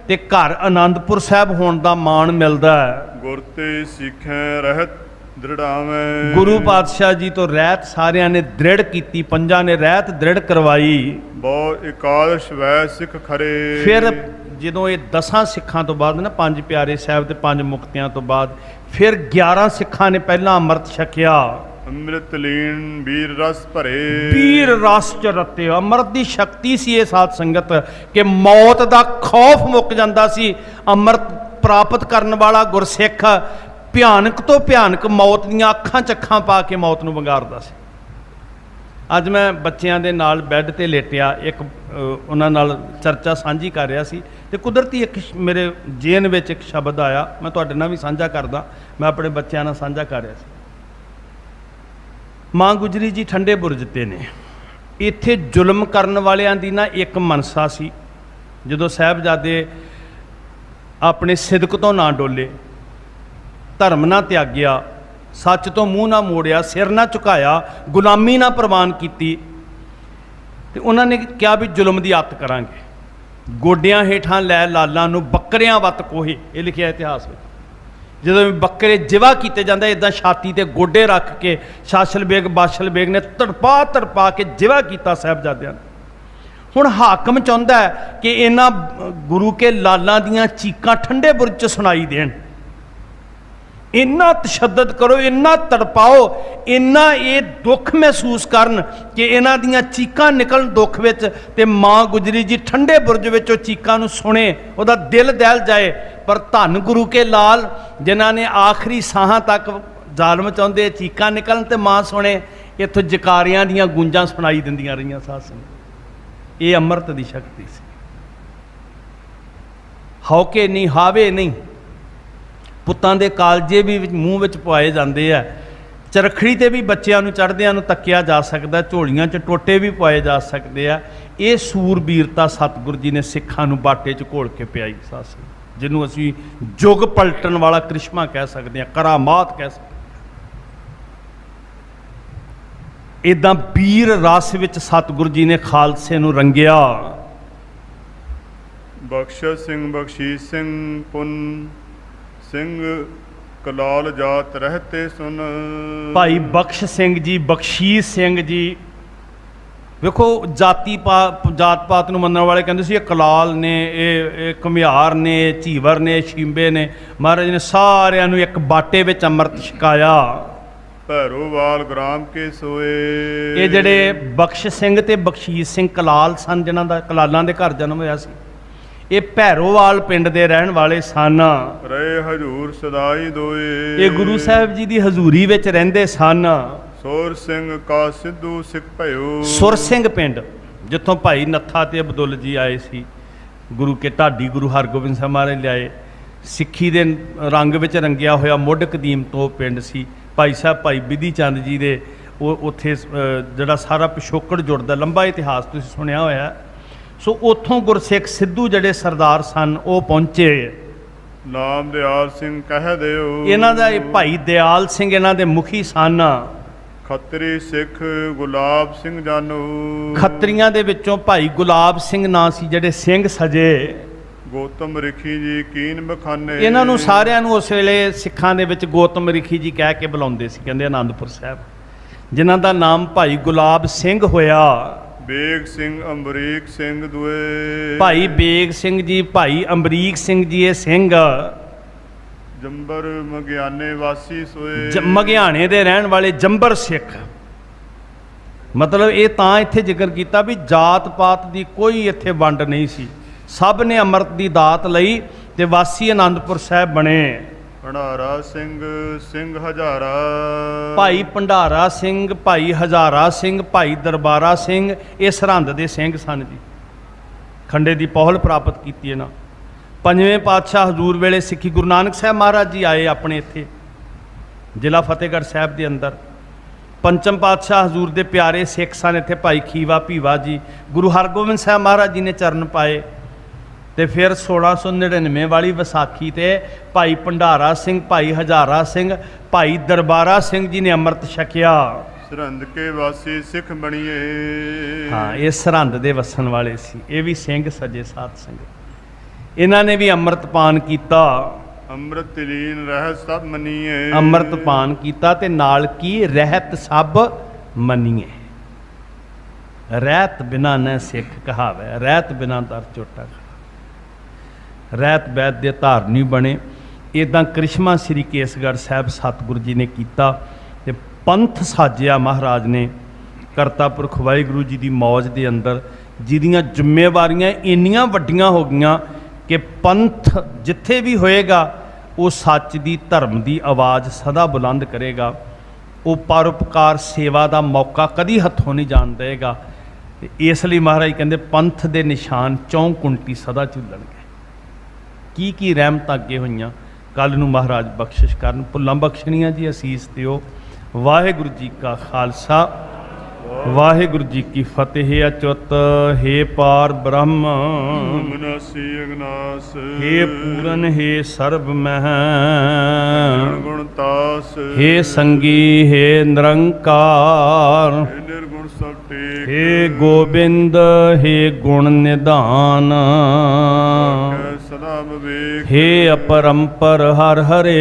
ਤੇ ਘਰ ਆਨੰਦਪੁਰ ਸਾਹਿਬ ਹੋਣ ਦਾ ਮਾਣ ਮਿਲਦਾ ਹੈ। ਗੁਰ ਤੇ ਸਿੱਖੈ ਰਹਿਤ ਦ੍ਰਿੜਾਵੇਂ। ਗੁਰੂ ਪਾਤਸ਼ਾਹ ਜੀ ਤੋਂ ਰਹਿਤ ਸਾਰਿਆਂ ਨੇ ਦ੍ਰਿੜ ਕੀਤੀ, ਪੰਜਾਂ ਨੇ ਰਹਿਤ ਦ੍ਰਿੜ ਕਰਵਾਈ। ਬਹੁ ਇਕਾਦਸ਼ ਵੈ ਸਿੱਖ ਖਰੇ। ਫਿਰ ਜਦੋਂ ਇਹ 10 ਸਿੱਖਾਂ ਤੋਂ ਬਾਅਦ ਨਾ, ਪੰਜ ਪਿਆਰੇ ਸਾਹਿਬ ਤੇ ਪੰਜ ਮੁਕਤਿਆਂ ਤੋਂ ਬਾਅਦ ਫਿਰ 11 ਸਿੱਖਾਂ ਨੇ ਪਹਿਲਾਂ ਅੰਮ੍ਰਿਤ ਛਕਿਆ। ਅੰਮ੍ਰਿਤ ਲੀਨ ਵੀਰ ਰਸ ਭਰੇ। ਵੀਰ ਰਸ ਚ ਰਤੇ। ਅੰਮ੍ਰਿਤ ਦੀ ਸ਼ਕਤੀ ਸੀ ਇਹ ਸਾਧ ਸੰਗਤ, ਕਿ ਮੌਤ ਦਾ ਖੌਫ ਮੁੱਕ ਜਾਂਦਾ ਸੀ। ਅੰਮ੍ਰਿਤ ਪ੍ਰਾਪਤ ਕਰਨ ਵਾਲਾ ਗੁਰਸਿੱਖ ਭਿਆਨਕ ਤੋਂ ਭਿਆਨਕ ਮੌਤ ਦੀਆਂ ਅੱਖਾਂ 'ਚ ਅੱਖਾਂ ਪਾ ਕੇ ਮੌਤ ਨੂੰ ਵੰਗਾਰਦਾ ਸੀ। ਅੱਜ ਮੈਂ ਬੱਚਿਆਂ ਦੇ ਨਾਲ ਬੈੱਡ ਤੇ ਲੇਟਿਆ, ਇੱਕ ਉਹਨਾਂ ਨਾਲ ਚਰਚਾ ਸਾਂਝੀ ਕਰ ਰਿਹਾ ਸੀ, ਤੇ ਕੁਦਰਤੀ ਇੱਕ ਮੇਰੇ ਜੇਨ ਵਿੱਚ ਇੱਕ ਸ਼ਬਦ ਆਇਆ, ਮੈਂ ਤੁਹਾਡੇ ਨਾਲ ਵੀ ਸਾਂਝਾ ਕਰਦਾ। ਮੈਂ ਆਪਣੇ ਬੱਚਿਆਂ ਨਾਲ ਸਾਂਝਾ ਕਰ ਰਿਹਾ ਸੀ। ਮਾਂ ਗੁਜਰੀ ਜੀ ਠੰਡੇ ਬੁਰਜ ਤੇ ਨੇ। ਇੱਥੇ ਜ਼ੁਲਮ ਕਰਨ ਵਾਲਿਆਂ ਦੀ ਨਾ ਇੱਕ ਮਨਸਾ ਸੀ। ਜਦੋਂ ਸਾਹਿਬਜ਼ਾਦੇ ਆਪਣੇ ਸਿਦਕ ਤੋਂ ਨਾ ਡੋਲੇ, ਧਰਮ ਨਾ ਤਿਆਗਿਆ, ਸੱਚ ਤੋਂ ਮੂੰਹ ਨਾ ਮੋੜਿਆ, ਸਿਰ ਨਾ ਝੁਕਾਇਆ, ਗੁਲਾਮੀ ਨਾ ਪ੍ਰਵਾਨ ਕੀਤੀ, ਤੇ ਉਹਨਾਂ ਨੇ ਕਿਹਾ ਵੀ ਜ਼ੁਲਮ ਦੀ ਅੱਤ ਕਰਾਂਗੇ। ਗੋਡਿਆਂ ਹੇਠਾਂ ਲੈ ਲਾਲਾਂ ਨੂੰ ਬੱਕਰਿਆਂ ਵੱਤ ਕੋਹੇ, ਇਹ ਲਿਖਿਆ ਇਤਿਹਾਸ ਵਿੱਚ। ਜਦੋਂ ਵੀ ਬੱਕਰੇ ਜਿਵਾ ਕੀਤੇ ਜਾਂਦੇ ਇਦਾਂ ਛਾਤੀ ਤੇ ਗੋਡੇ ਰੱਖ ਕੇ ਸ਼ਾਸਲ ਬੇਗ ਬਾਸ਼ਲ ਬੇਗ ਨੇ ਤੜਪਾ ਕੇ ਜਿਵਾ ਕੀਤਾ ਸਾਹਿਬਜ਼ਾਦਿਆਂ ਨੇ। ਹੁਣ ਹਾਕਮ ਚਾਹੁੰਦਾ ਹੈ ਕਿ ਇਹਨਾਂ ਗੁਰੂ ਕੇ ਲਾਲਾਂ ਦੀਆਂ ਚੀਕਾਂ ਠੰਡੇ ਬੁਰਜ 'ਚ ਸੁਣਾਈ ਦੇਣ। ਇੰਨਾ ਤਸ਼ੱਦਦ ਕਰੋ, ਇੰਨਾ ਤੜਪਾਓ, ਇੰਨਾ ਇਹ ਦੁੱਖ ਮਹਿਸੂਸ ਕਰਨ ਕਿ ਇਹਨਾਂ ਦੀਆਂ ਚੀਕਾਂ ਨਿਕਲਣ ਦੁੱਖ ਵਿੱਚ, ਤੇ ਮਾਂ ਗੁਜਰੀ ਜੀ ਠੰਡੇ ਬੁਰਜ ਵਿੱਚ ਉਹ ਚੀਕਾਂ ਨੂੰ ਸੁਣੇ, ਉਹਦਾ ਦਿਲ ਦਹਿਲ ਜਾਏ। ਪਰ ਧੰਨ ਗੁਰੂ ਕੇ ਲਾਲ ਜਿਨ੍ਹਾਂ ਨੇ ਆਖਰੀ ਸਾਹਾਂ ਤੱਕ ਜ਼ਾਲਮ ਚਾਹੁੰਦੇ ਚੀਕਾਂ ਨਿਕਲਣ ਤੇ ਮਾਂ ਸੁਣੇ, ਇੱਥੋਂ ਜਕਾਰਿਆਂ ਦੀਆਂ ਗੂੰਜਾਂ ਸੁਣਾਈ ਦਿੰਦੀਆਂ ਰਹੀਆਂ ਸਾਧ ਸੰਗਤ। ਇਹ ਅੰਮ੍ਰਿਤ ਦੀ ਸ਼ਕਤੀ ਸੀ। ਹੌਕੇ ਨਹੀਂ, ਹਾਵੇ ਨਹੀਂ। ਪੁੱਤਾਂ ਦੇ ਕਾਲਜੇ ਵੀ ਮੂੰਹ ਵਿੱਚ ਪਵਾਏ ਜਾਂਦੇ ਆ, ਚਰਖੜੀ ਤੇ ਵੀ ਬੱਚਿਆਂ ਨੂੰ ਚੜ੍ਹਦਿਆਂ ਨੂੰ ਤੱਕਿਆ ਜਾ ਸਕਦਾ, ਝੋਲੀਆਂ 'ਚ ਟੋਟੇ ਵੀ ਪਵਾਏ ਜਾ ਸਕਦੇ ਆ। ਇਹ ਸੂਰਬੀਰਤਾ ਸਤਿਗੁਰੂ ਜੀ ਨੇ ਸਿੱਖਾਂ ਨੂੰ ਬਾਟੇ 'ਚ ਘੋਲ ਕੇ ਪਿਆਈ ਸਾਧ ਸੰਗਤ, ਜਿਹਨੂੰ ਅਸੀਂ ਯੁੱਗ ਪਲਟਣ ਵਾਲਾ ਕ੍ਰਿਸ਼ਮਾ ਕਹਿ ਸਕਦੇ ਹਾਂ, ਕਰਾਮਾਤ ਕਹਿ ਸਕਦੇ ਹਾਂ। ਇੱਦਾਂ ਵੀਰ ਰਸ ਵਿੱਚ ਸਤਿਗੁਰੂ ਜੀ ਨੇ ਖਾਲਸੇ ਨੂੰ ਰੰਗਿਆ। ਬਖਸ਼ਤ ਸਿੰਘ ਬਖਸ਼ੀਸ਼ ਸਿੰਘ ਪੁੰਨ ਸਿੰਘ ਕਲਾਲ ਜਾਤ ਰਹਤੇ ਸੁਨ। ਭਾਈ ਬਖਸ਼ ਸਿੰਘ ਜੀ, ਬਖਸ਼ੀਸ਼ ਸਿੰਘ ਜੀ, ਵੇਖੋ ਜਾਤ ਪਾਤ ਨੂੰ ਮੰਨਣ ਵਾਲੇ ਕਹਿੰਦੇ ਸੀ ਇਹ ਕਲਾਲ ਨੇ, ਇਹ ਘੁਮਿਆਰ ਨੇ, ਝੀਵਰ ਨੇ, ਸ਼ੀਂਬੇ ਨੇ। ਮਹਾਰਾਜ ਨੇ ਸਾਰਿਆਂ ਨੂੰ ਇੱਕ ਬਾਟੇ ਵਿੱਚ ਅੰਮ੍ਰਿਤ ਛਕਾਇਆ। ਭੈਰੋਵਾਲ ਗ੍ਰਾਮ ਕੇ ਸੋਏ। ਇਹ ਜਿਹੜੇ ਬਖਸ਼ ਸਿੰਘ ਤੇ ਬਖਸ਼ੀਸ਼ ਸਿੰਘ ਕਲਾਲ ਸਨ, ਜਿਨ੍ਹਾਂ ਦਾ ਕਲਾਲਾਂ ਦੇ ਘਰ ਜਨਮ ਹੋਇਆ ਸੀ, ਇਹ ਭੈਰੋਵਾਲ ਪਿੰਡ ਦੇ ਰਹਿਣ ਵਾਲੇ ਸਨ। ਰਹੇ ਹਜੂਰ ਸਦਾਈ ਦੋਏ। ਇਹ ਗੁਰੂ ਸਾਹਿਬ ਜੀ ਦੀ ਹਜ਼ੂਰੀ ਵਿੱਚ ਰਹਿੰਦੇ ਸਨ। ਸੁਰ ਸਿੰਘ ਕਾ ਸਿੱਧੂ ਸਿੱਖ ਭਇਓ। ਸੁਰ ਸਿੰਘ ਪਿੰਡ, ਜਿੱਥੋਂ ਭਾਈ ਨੱਥਾ ਤੇ ਅਬਦੁੱਲ ਜੀ ਆਏ ਸੀ, ਗੁਰੂ ਕੇ ਢਾਡੀ ਗੁਰੂ ਹਰਗੋਬਿੰਦ ਸਾਹਿਬ ਮਹਾਰਾਜ ਲਿਆਏ। ਸਿੱਖੀ ਦੇ ਰੰਗ ਵਿੱਚ ਰੰਗਿਆ ਹੋਇਆ ਮੁੱਢ ਕਦੀਮ ਤੋਂ ਪਿੰਡ ਸੀ। ਭਾਈ ਸਾਹਿਬ ਭਾਈ ਬਿਧੀ ਚੰਦ ਜੀ ਦੇ ਉਹ ਉੱਥੇ ਜਿਹੜਾ ਸਾਰਾ ਪਿਛੋਕੜ ਜੁੜਦਾ, ਲੰਬਾ ਇਤਿਹਾਸ ਤੁਸੀਂ ਸੁਣਿਆ ਹੋਇਆ। ਸੋ ਉੱਥੋਂ ਗੁਰਸਿੱਖ ਸਿੱਧੂ ਜਿਹੜੇ ਸਰਦਾਰ ਸਨ ਉਹ ਪਹੁੰਚੇ। ਨਾਮ ਦਿਆਲ ਸਿੰਘ ਕਹਿ ਦਿਓ। ਇਹਨਾਂ ਦਾ ਇਹ ਭਾਈ ਦਿਆਲ ਸਿੰਘ ਇਹਨਾਂ ਦੇ ਮੁਖੀ ਸਨ। ਖੱਤਰੀ ਸਿੱਖ ਗੁਲਾਬ ਸਿੰਘ ਜਾਨੋ। ਖੱਤਰੀਆਂ ਦੇ ਵਿੱਚੋਂ ਭਾਈ ਗੁਲਾਬ ਸਿੰਘ ਨਾਂ ਸੀ ਜਿਹੜੇ ਸਿੰਘ ਸਜੇ। ਗੌਤਮ ਰਿਖੀ ਜੀ ਕੀਨ ਬਖਾਨੇ। ਇਹਨਾਂ ਨੂੰ ਸਾਰਿਆਂ ਨੂੰ ਉਸ ਵੇਲੇ ਸਿੱਖਾਂ ਦੇ ਵਿੱਚ ਗੌਤਮ ਰਿਖੀ ਜੀ ਕਹਿ ਕੇ ਬੁਲਾਉਂਦੇ ਸੀ, ਕਹਿੰਦੇ ਆਨੰਦਪੁਰ ਸਾਹਿਬ, ਜਿਨ੍ਹਾਂ ਦਾ ਨਾਮ ਭਾਈ ਗੁਲਾਬ ਸਿੰਘ ਹੋਇਆ। ਬੇਗ ਸਿੰਘ ਅਮਰੀਕ ਸਿੰਘ ਦੁਏ। ਭਾਈ ਬੇਗ ਸਿੰਘ ਜੀ, ਭਾਈ ਅਮਰੀਕ ਸਿੰਘ ਜੀ ਇਹ ਸਿੰਘ ਜੰਬਰ ਮਗਿਆਨੇ ਵਾਸੀ ਸੋਏ। ਮਗਿਆਣੇ ਦੇ ਰਹਿਣ ਵਾਲੇ ਜੰਬਰ ਸਿੱਖ। ਮਤਲਬ ਇਹ ਤਾਂ ਇੱਥੇ ਜ਼ਿਕਰ ਕੀਤਾ ਵੀ ਜਾਤ ਪਾਤ ਦੀ ਕੋਈ ਇੱਥੇ ਵੰਡ ਨਹੀਂ ਸੀ, ਸਭ ਨੇ ਅੰਮ੍ਰਿਤ ਦੀ ਦਾਤ ਲਈ ਤੇ ਵਾਸੀ ਆਨੰਦਪੁਰ ਸਾਹਿਬ ਬਣੇ। ਭੰਡਾਰਾ ਸਿੰਘ ਸਿੰਘ ਹਜ਼ਾਰਾ। ਭਾਈ ਭੰਡਾਰਾ ਸਿੰਘ, ਭਾਈ ਹਜ਼ਾਰਾ ਸਿੰਘ, ਭਾਈ ਦਰਬਾਰਾ ਸਿੰਘ, ਇਹ ਸਰਹੰਦ ਦੇ ਸਿੰਘ ਸਨ ਜੀ। ਖੰਡੇ ਦੀ ਪਹੁਲ ਪ੍ਰਾਪਤ ਕੀਤੀ ਇਹਨਾਂ। ਪੰਜਵੇਂ ਪਾਤਸ਼ਾਹ ਹਜ਼ੂਰ ਵੇਲੇ ਸਿੱਖੀ ਗੁਰੂ ਨਾਨਕ ਸਾਹਿਬ ਮਹਾਰਾਜ ਜੀ ਆਏ ਆਪਣੇ ਇੱਥੇ ਜ਼ਿਲ੍ਹਾ ਫਤਿਹਗੜ੍ਹ ਸਾਹਿਬ ਦੇ ਅੰਦਰ। ਪੰਚਮ ਪਾਤਸ਼ਾਹ ਹਜ਼ੂਰ ਦੇ ਪਿਆਰੇ ਸਿੱਖ ਸਨ ਇੱਥੇ ਭਾਈ ਖੀਵਾ ਭੀਵਾ ਜੀ। ਗੁਰੂ ਹਰਗੋਬਿੰਦ ਸਾਹਿਬ ਮਹਾਰਾਜ ਜੀ ਨੇ ਚਰਨ ਪਾਏ। ਤੇ ਫਿਰ 1699 ਵਾਲੀ ਵਿਸਾਖੀ ਤੇ ਭਾਈ ਭੰਡਾਰਾ ਸਿੰਘ, ਭਾਈ ਹਜ਼ਾਰਾ ਸਿੰਘ, ਭਾਈ ਦਰਬਾਰਾ ਸਿੰਘ ਜੀ ਨੇ ਅੰਮ੍ਰਿਤ ਛਕਿਆ। ਸਰਹੰਦ ਕੇ ਵਾਸੀ ਸਿੱਖ ਬਣੀਏ। ਹਾਂ, ਇਹ ਸਰਹੰਦ ਦੇ ਵਸਣ ਵਾਲੇ ਸੀ। ਇਹ ਵੀ ਸਿੰਘ ਸਜੇ ਸਾਧ ਸੰਗਤ। ਇਹਨਾਂ ਨੇ ਵੀ ਅੰਮ੍ਰਿਤ ਪਾਨ ਕੀਤਾ। ਅੰਮ੍ਰਿਤ ਲੀਨ ਰਹਿ ਸਭ ਮੰਨੀਏ। ਅੰਮ੍ਰਿਤ ਪਾਨ ਕੀਤਾ ਤੇ ਨਾਲ ਕੀ ਰਹਿਤ ਸਭ ਮੰਨੀਏ। ਰਹਿਤ ਬਿਨਾ ਨ ਸਿੱਖ ਕਹਾਵੇ, ਰਹਿਤ ਬਿਨਾ ਦਰ ਚੋਟਾ। ਰਹਿਤ ਬੈਦ ਦੇ ਧਾਰਨੀ ਬਣੇ। ਇੱਦਾਂ ਕ੍ਰਿਸ਼ਮਾ ਸ੍ਰੀ ਕੇਸਗੜ੍ਹ ਸਾਹਿਬ ਸਤਿਗੁਰੂ ਜੀ ਨੇ ਕੀਤਾ ਤੇ ਪੰਥ ਸਾਜਿਆ ਮਹਾਰਾਜ ਨੇ। ਕਰਤਾ ਪੁਰਖ ਵਾਹਿਗੁਰੂ ਜੀ ਦੀ ਮੌਜ ਦੇ ਅੰਦਰ, ਜਿਹਦੀਆਂ ਜ਼ਿੰਮੇਵਾਰੀਆਂ ਇੰਨੀਆਂ ਵੱਡੀਆਂ ਹੋ ਗਈਆਂ ਕਿ ਪੰਥ ਜਿੱਥੇ ਵੀ ਹੋਏਗਾ ਉਹ ਸੱਚ ਦੀ, ਧਰਮ ਦੀ ਆਵਾਜ਼ ਸਦਾ ਬੁਲੰਦ ਕਰੇਗਾ। ਉਹ ਪਰਉਪਕਾਰ ਸੇਵਾ ਦਾ ਮੌਕਾ ਕਦੀ ਹੱਥੋਂ ਨਹੀਂ ਜਾਣ ਦੇਗਾ। ਤੇ ਇਸ ਲਈ ਮਹਾਰਾਜ ਕਹਿੰਦੇ ਪੰਥ ਦੇ ਨਿਸ਼ਾਨ ਚੌਂਕੁੰਟੀ ਸਦਾ ਝੁੱਲਣਗੇ। ਕੀ ਰਹਿਮਤਾਂ ਅੱਗੇ ਹੋਈਆਂ, ਕੱਲ੍ਹ ਨੂੰ ਮਹਾਰਾਜ ਬਖਸ਼ਿਸ਼ ਕਰਨ। ਭੁੱਲਾਂ ਬਖਸ਼ਣੀਆਂ ਜੀ, ਅਸੀਸ ਦਿਓ। ਵਾਹਿਗੁਰੂ ਜੀ ਕਾ ਖਾਲਸਾ, ਵਾਹਿਗੁਰੂ ਜੀ ਕੀ ਫਤਿਹ। ਅਚੁੱਤ ਹੈ ਪਾਰ ਬ੍ਰਹਮ, ਮਨਾਸੀ ਅਗਨਾਸ, ਹੈ ਪੂਰਨ ਹੈ ਸਰਬ ਮਹਿ, ਗੁਣ ਤਾਸ, ਹੈ ਸੰਗੀ ਹੈ ਨਿਰੰਕਾਰ, ਨਿਰਗੁਣ ਸਭ ਟੇਕ, ਹੈ ਗੋਬਿੰਦ ਹੈ ਗੁਣ ਨਿਧਾਨ, ਸਦਾ ਵੇਖ ਹੇ ਅਪਰੰਪਰ ਹਰ ਹਰੇ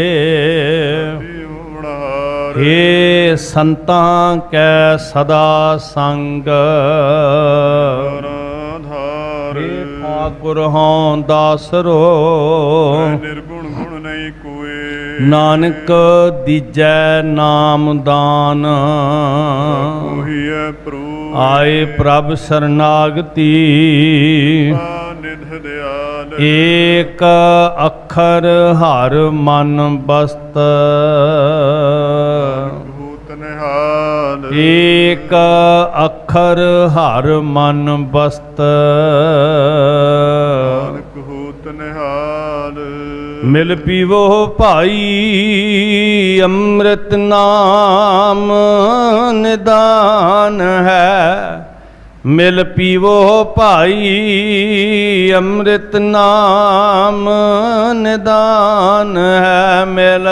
ਹੋਣਹਾਰ ਹੇ ਸੰਤਾਂ ਕੈ ਸਦਾ ਸੰਗ ਆਧਾਰ ਹੇ ਠਾਕੁਰ ਹਉ ਦਾਸਰੋ ਨਿਰਗੁਣ ਗੁਣ ਨਹੀਂ ਕੋਏ ਨਾਨਕ ਦੀਜੈ ਨਾਮ ਦਾਨ ਉਹੀ ਹੈ ਪ੍ਰਭੂ ਆਏ ਪ੍ਰਭ ਸਰਨਾਗਤੀ ਨਿਧ ਦਿਆਲ ਏਕ ਅੱਖਰ ਹਰ ਮਨ ਬਸਤ ਭੂਤ ਨਿਹਾਲ ਏਕ ਅੱਖਰ ਹਰ ਮਨ ਬਸਤ ਨਾਨਕ ਹੂਤ ਨਿਹਾਲ ਮਿਲ ਪੀਵੋ ਭਾਈ ਅੰਮ੍ਰਿਤ ਨਾਮ ਨਿਦਾਨ ਹੈ ਮਿਲ ਪੀਵੋ ਭਾਈ ਅੰਮ੍ਰਿਤ ਨਾਮ ਨਿਦਾਨ ਹੈ ਮਿਲ